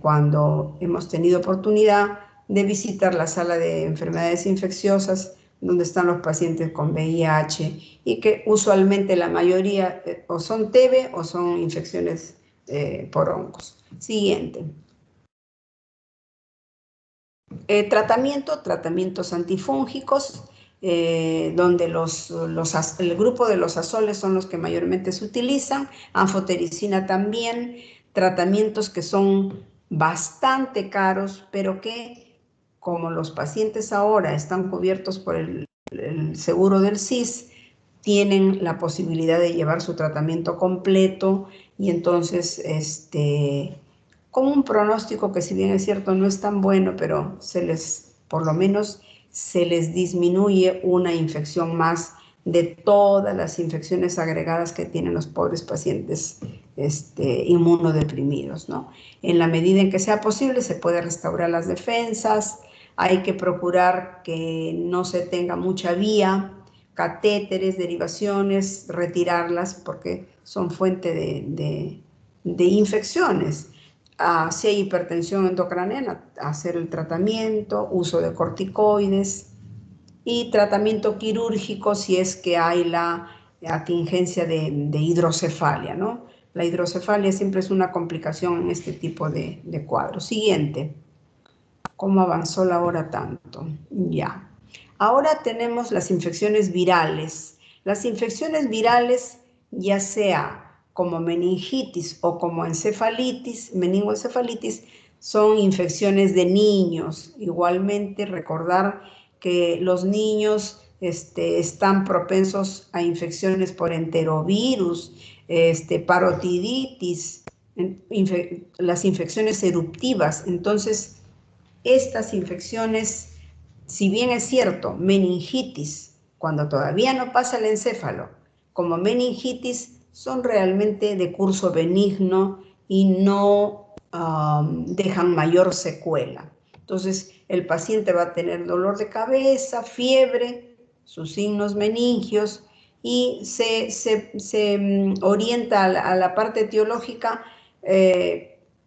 cuando hemos tenido oportunidad de visitar la sala de enfermedades infecciosas, donde están los pacientes con VIH, y que usualmente la mayoría o son TB o son infecciones por hongos. Siguiente. Tratamientos antifúngicos, donde el grupo de los azoles son los que mayormente se utilizan, anfotericina también, tratamientos que son bastante caros, pero que, como los pacientes ahora están cubiertos por el seguro del SIS, tienen la posibilidad de llevar su tratamiento completo, y entonces con un pronóstico que, si bien es cierto no es tan bueno, pero por lo menos se les disminuye una infección más de todas las infecciones agregadas que tienen los pobres pacientes inmunodeprimidos, ¿no? En la medida en que sea posible, se puede restaurar las defensas. Hay que procurar que no se tenga mucha vía, catéteres, derivaciones, retirarlas porque son fuente de infecciones. Si hay hipertensión endocraniana, hacer el tratamiento, uso de corticoides. y tratamiento quirúrgico si es que hay la atingencia de hidrocefalia, ¿no? La hidrocefalia siempre es una complicación en este tipo de cuadros. Siguiente. ¿Cómo avanzó la hora tanto? Ya. Ahora tenemos las infecciones virales. Las infecciones virales, ya sea como meningitis o como encefalitis, meningoencefalitis, son infecciones de niños. Igualmente, recordar que los niños están propensos a infecciones por enterovirus, parotiditis, las infecciones eruptivas. Entonces, estas infecciones, si bien es cierto, meningitis, cuando todavía no pasa el encéfalo, como meningitis, son realmente de curso benigno y no dejan mayor secuela. Entonces, el paciente va a tener dolor de cabeza, fiebre, sus signos meningios, y se orienta a la parte etiológica.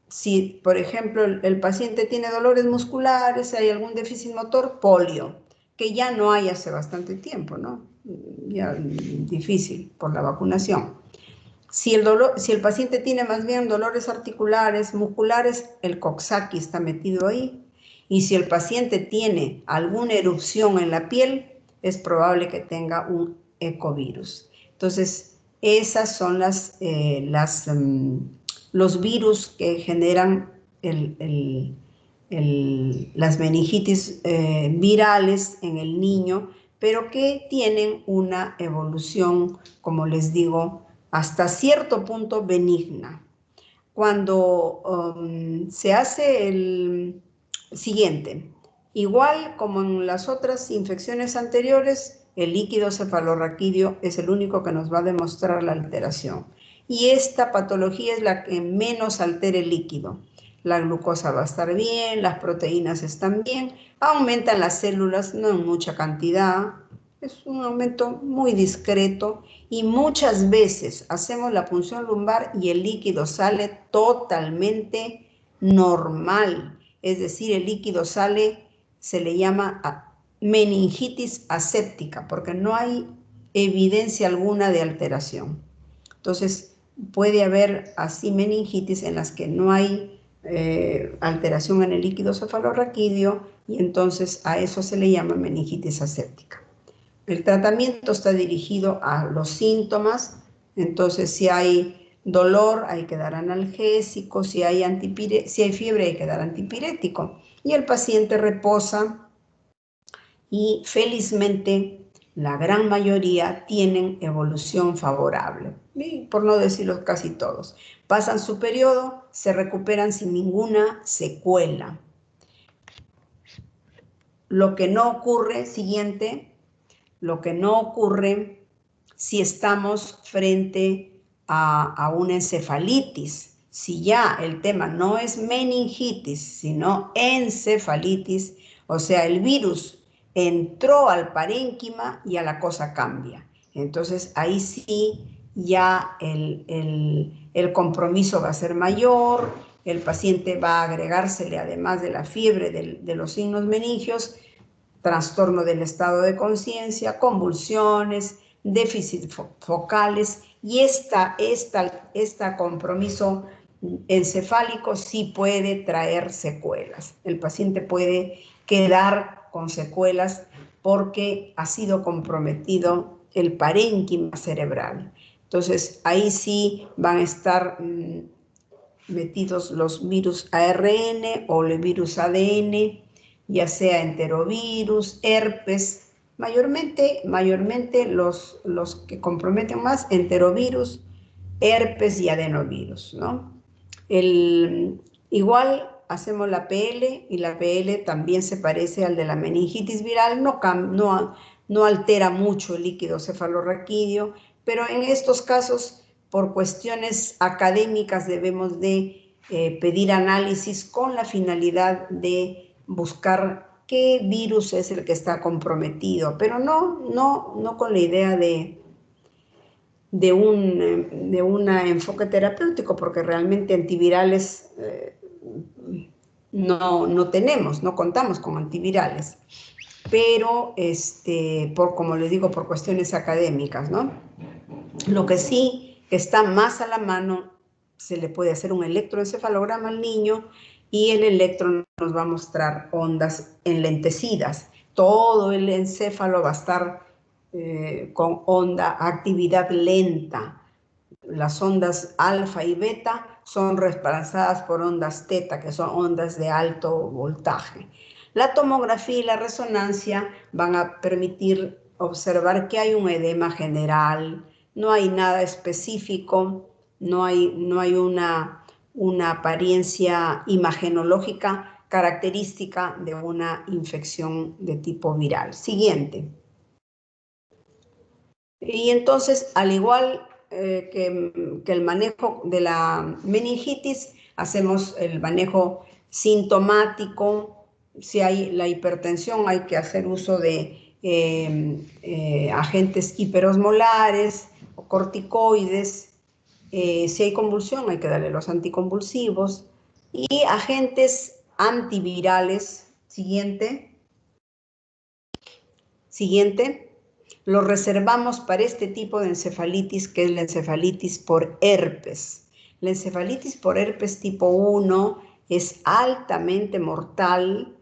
Si, por ejemplo, el paciente tiene dolores musculares, hay algún déficit motor, polio, que ya no hay hace bastante tiempo, ¿no? Ya difícil por la vacunación. Si el paciente tiene más bien dolores articulares, musculares, el Coxsackie está metido ahí. Y si el paciente tiene alguna erupción en la piel, es probable que tenga un ecovirus. Entonces, esas son los virus que generan las meningitis virales en el niño, pero que tienen una evolución, como les digo, hasta cierto punto benigna. Cuando se hace el siguiente, igual como en las otras infecciones anteriores, el líquido cefalorraquídeo es el único que nos va a demostrar la alteración. Y esta patología es la que menos altera el líquido. La glucosa va a estar bien, las proteínas están bien, aumentan las células, no en mucha cantidad, es un aumento muy discreto y muchas veces hacemos la punción lumbar y el líquido sale totalmente normal. Es decir, el líquido sale, se le llama meningitis aséptica, porque no hay evidencia alguna de alteración. Entonces, puede haber así meningitis en las que no hay alteración en el líquido cefalorraquídeo y entonces a eso se le llama meningitis aséptica. El tratamiento está dirigido a los síntomas, entonces si hay dolor hay que dar analgésico, si hay fiebre hay que dar antipirético y el paciente reposa y felizmente la gran mayoría tienen evolución favorable, y por no decirlo casi todos. Pasan su periodo, se recuperan sin ninguna secuela. Lo que no ocurre, siguiente, lo que no ocurre si estamos frente a una encefalitis. Si ya el tema no es meningitis, sino encefalitis, o sea, el virus entró al parénquima y a la cosa cambia. Entonces, ahí sí ya el compromiso va a ser mayor, el paciente va a agregársele, además de la fiebre de los signos meningios, trastorno del estado de conciencia, convulsiones, déficit focales, y este compromiso encefálico sí puede traer secuelas. El paciente puede quedar con secuelas porque ha sido comprometido el parénquima cerebral. Entonces, ahí sí van a estar metidos los virus ARN o el virus ADN, ya sea enterovirus, herpes, mayormente los que comprometen más, enterovirus, herpes y adenovirus, ¿no? Igual hacemos la PL y la PL también se parece al de la meningitis viral, no altera mucho el líquido cefalorraquídeo, pero en estos casos, por cuestiones académicas, debemos de pedir análisis con la finalidad de buscar qué virus es el que está comprometido, pero no con la idea de un enfoque terapéutico, porque realmente antivirales no contamos con antivirales. pero como les digo, por cuestiones académicas, ¿no? Lo que sí está más a la mano, se le puede hacer un electroencefalograma al niño y el electro nos va a mostrar ondas enlentecidas. Todo el encéfalo va a estar con actividad lenta. Las ondas alfa y beta son reemplazadas por ondas teta, que son ondas de alto voltaje. La tomografía y la resonancia van a permitir observar que hay un edema general, no hay nada específico, no hay una apariencia imagenológica característica de una infección de tipo viral. Siguiente. Y entonces, al igual que el manejo de la meningitis, hacemos el manejo sintomático. Si hay la hipertensión, hay que hacer uso de agentes hiperosmolares o corticoides. Si hay convulsión, hay que darle los anticonvulsivos. Y agentes antivirales. Siguiente. Lo reservamos para este tipo de encefalitis, que es la encefalitis por herpes. La encefalitis por herpes tipo 1 es altamente mortal,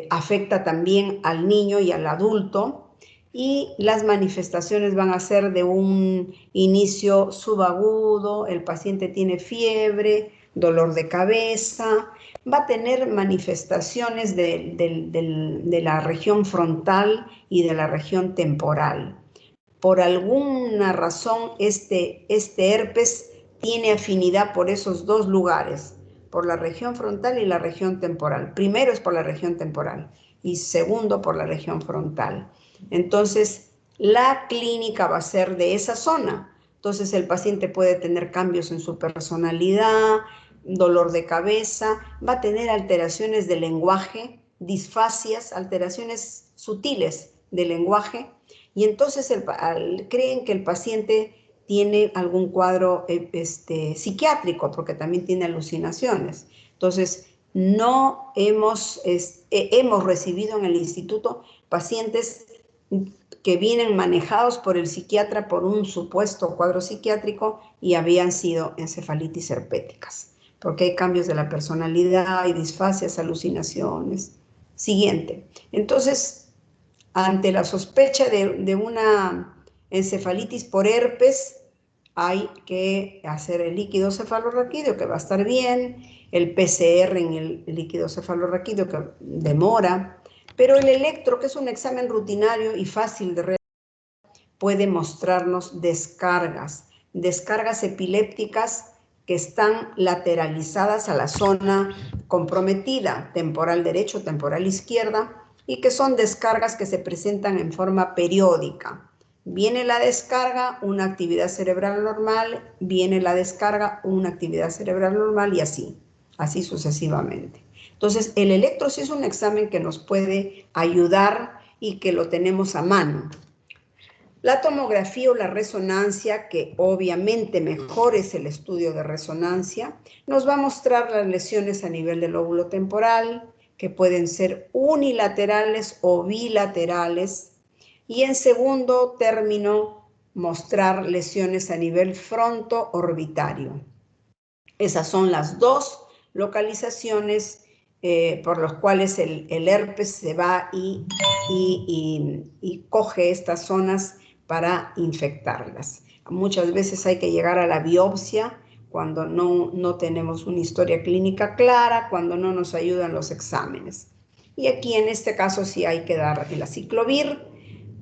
afecta también al niño y al adulto, y las manifestaciones van a ser de un inicio subagudo, el paciente tiene fiebre, dolor de cabeza, va a tener manifestaciones de la región frontal y de la región temporal. Por alguna razón, este herpes tiene afinidad por esos dos lugares, por la región frontal y la región temporal. Primero es por la región temporal y segundo por la región frontal. Entonces, la clínica va a ser de esa zona. Entonces, el paciente puede tener cambios en su personalidad, dolor de cabeza, va a tener alteraciones de lenguaje, disfasias, alteraciones sutiles de lenguaje, y entonces creen que el paciente tiene algún cuadro psiquiátrico, porque también tiene alucinaciones. Entonces, no hemos recibido en el instituto pacientes que vienen manejados por el psiquiatra por un supuesto cuadro psiquiátrico y habían sido encefalitis herpéticas, porque hay cambios de la personalidad, hay disfasias, alucinaciones. Siguiente. Entonces, ante la sospecha de una encefalitis por herpes, hay que hacer el líquido cefalorraquídeo, que va a estar bien, el PCR en el líquido cefalorraquídeo, que demora, pero el electro, que es un examen rutinario y fácil de realizar, puede mostrarnos descargas epilépticas que están lateralizadas a la zona comprometida, temporal derecho, temporal izquierda, y que son descargas que se presentan en forma periódica. Viene la descarga, una actividad cerebral normal, viene la descarga, una actividad cerebral normal y así sucesivamente. Entonces, el electro sí es un examen que nos puede ayudar y que lo tenemos a mano. La tomografía o la resonancia, que obviamente mejor es el estudio de resonancia, nos va a mostrar las lesiones a nivel del lóbulo temporal, que pueden ser unilaterales o bilaterales, y en segundo término, mostrar lesiones a nivel fronto-orbitario. Esas son las dos localizaciones por las cuales el herpes se va y coge estas zonas para infectarlas. Muchas veces hay que llegar a la biopsia cuando no tenemos una historia clínica clara, cuando no nos ayudan los exámenes. Y aquí en este caso sí hay que dar el aciclovir,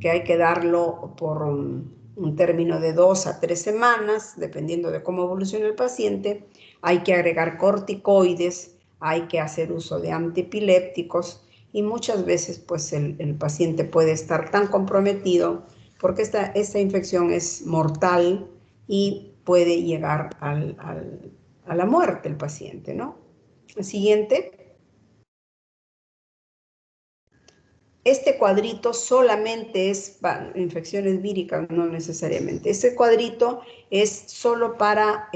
que hay que darlo por un término de 2 a 3 semanas, dependiendo de cómo evolucione el paciente. Hay que agregar corticoides, hay que hacer uso de antiepilépticos y muchas veces pues el paciente puede estar tan comprometido porque esta infección es mortal y puede llegar a la muerte el paciente, ¿no? El siguiente. Este cuadrito solamente es para infecciones víricas, no necesariamente. Este cuadrito es solo para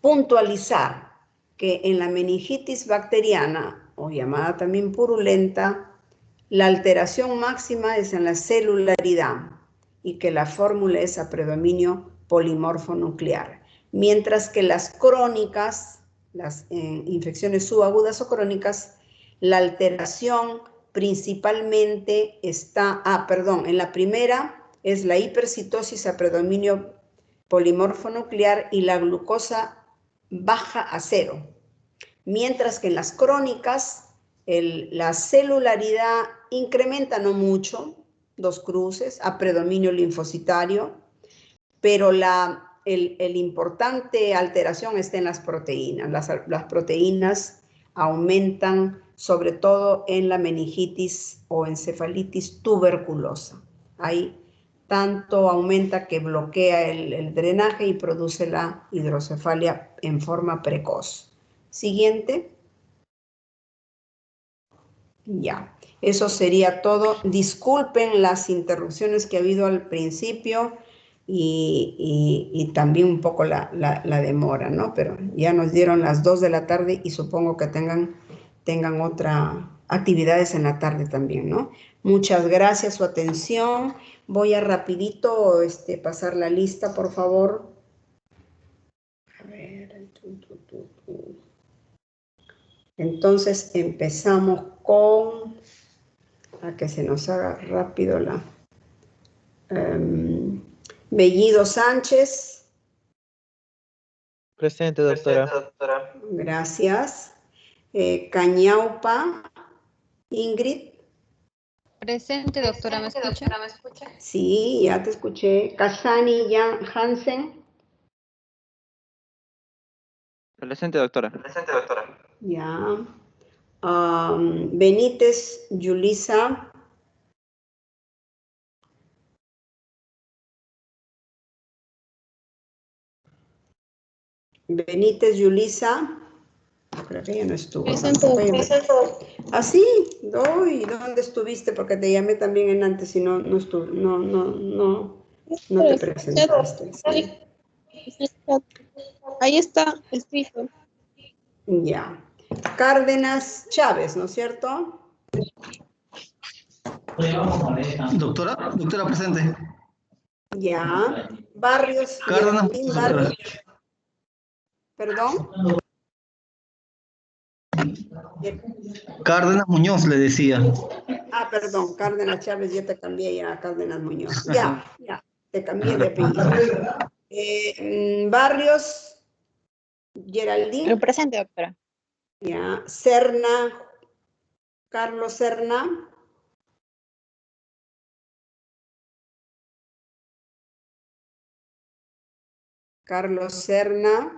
puntualizar que en la meningitis bacteriana, o llamada también purulenta, la alteración máxima es en la celularidad y que la fórmula es a predominio polimorfo nuclear, mientras que las crónicas, las infecciones subagudas o crónicas, la alteración principalmente está, en la primera es la hipercitosis a predominio polimorfo nuclear y la glucosa baja a 0, mientras que en las crónicas la celularidad incrementa no mucho, 2 cruces, a predominio linfocitario, pero el importante alteración está en las proteínas. Las proteínas aumentan sobre todo en la meningitis o encefalitis tuberculosa. Ahí tanto aumenta que bloquea el drenaje y produce la hidrocefalia en forma precoz. Siguiente. Ya, eso sería todo. Disculpen las interrupciones que ha habido al principio y también un poco la demora, ¿no? Pero ya nos dieron las 2 de la tarde y supongo que tengan otras actividades en la tarde también, ¿no? Muchas gracias su atención. Voy a rapidito pasar la lista, por favor. A ver, entonces empezamos con, a que se nos haga rápido la Bellido Sánchez. Presente, doctora. Gracias. Cañaupa, Ingrid. Presente, doctora, ¿me escucha? Sí, ya te escuché. Casani Hansen. Presente, doctora. Ya. Benítez Yulisa. Benítez Yulisa. Creo que ya no estuvo. Ah, sí, ¿y dónde estuviste? Porque te llamé también en antes y no te presentaste. ¿Sí? Ahí está escrito. Ya. Cárdenas Chávez, ¿no es cierto? Doctora presente. Ya. Barrios. Cárdenas. Barrios. ¿Perdón? Cárdenas Muñoz le decía. Ah, perdón, Cárdenas Chávez, yo te cambié ya a Cárdenas Muñoz. Ya, te cambié de apellido. Barrios, Geraldine. Presente, doctora. Ya, Serna, Carlos Serna. Carlos Serna.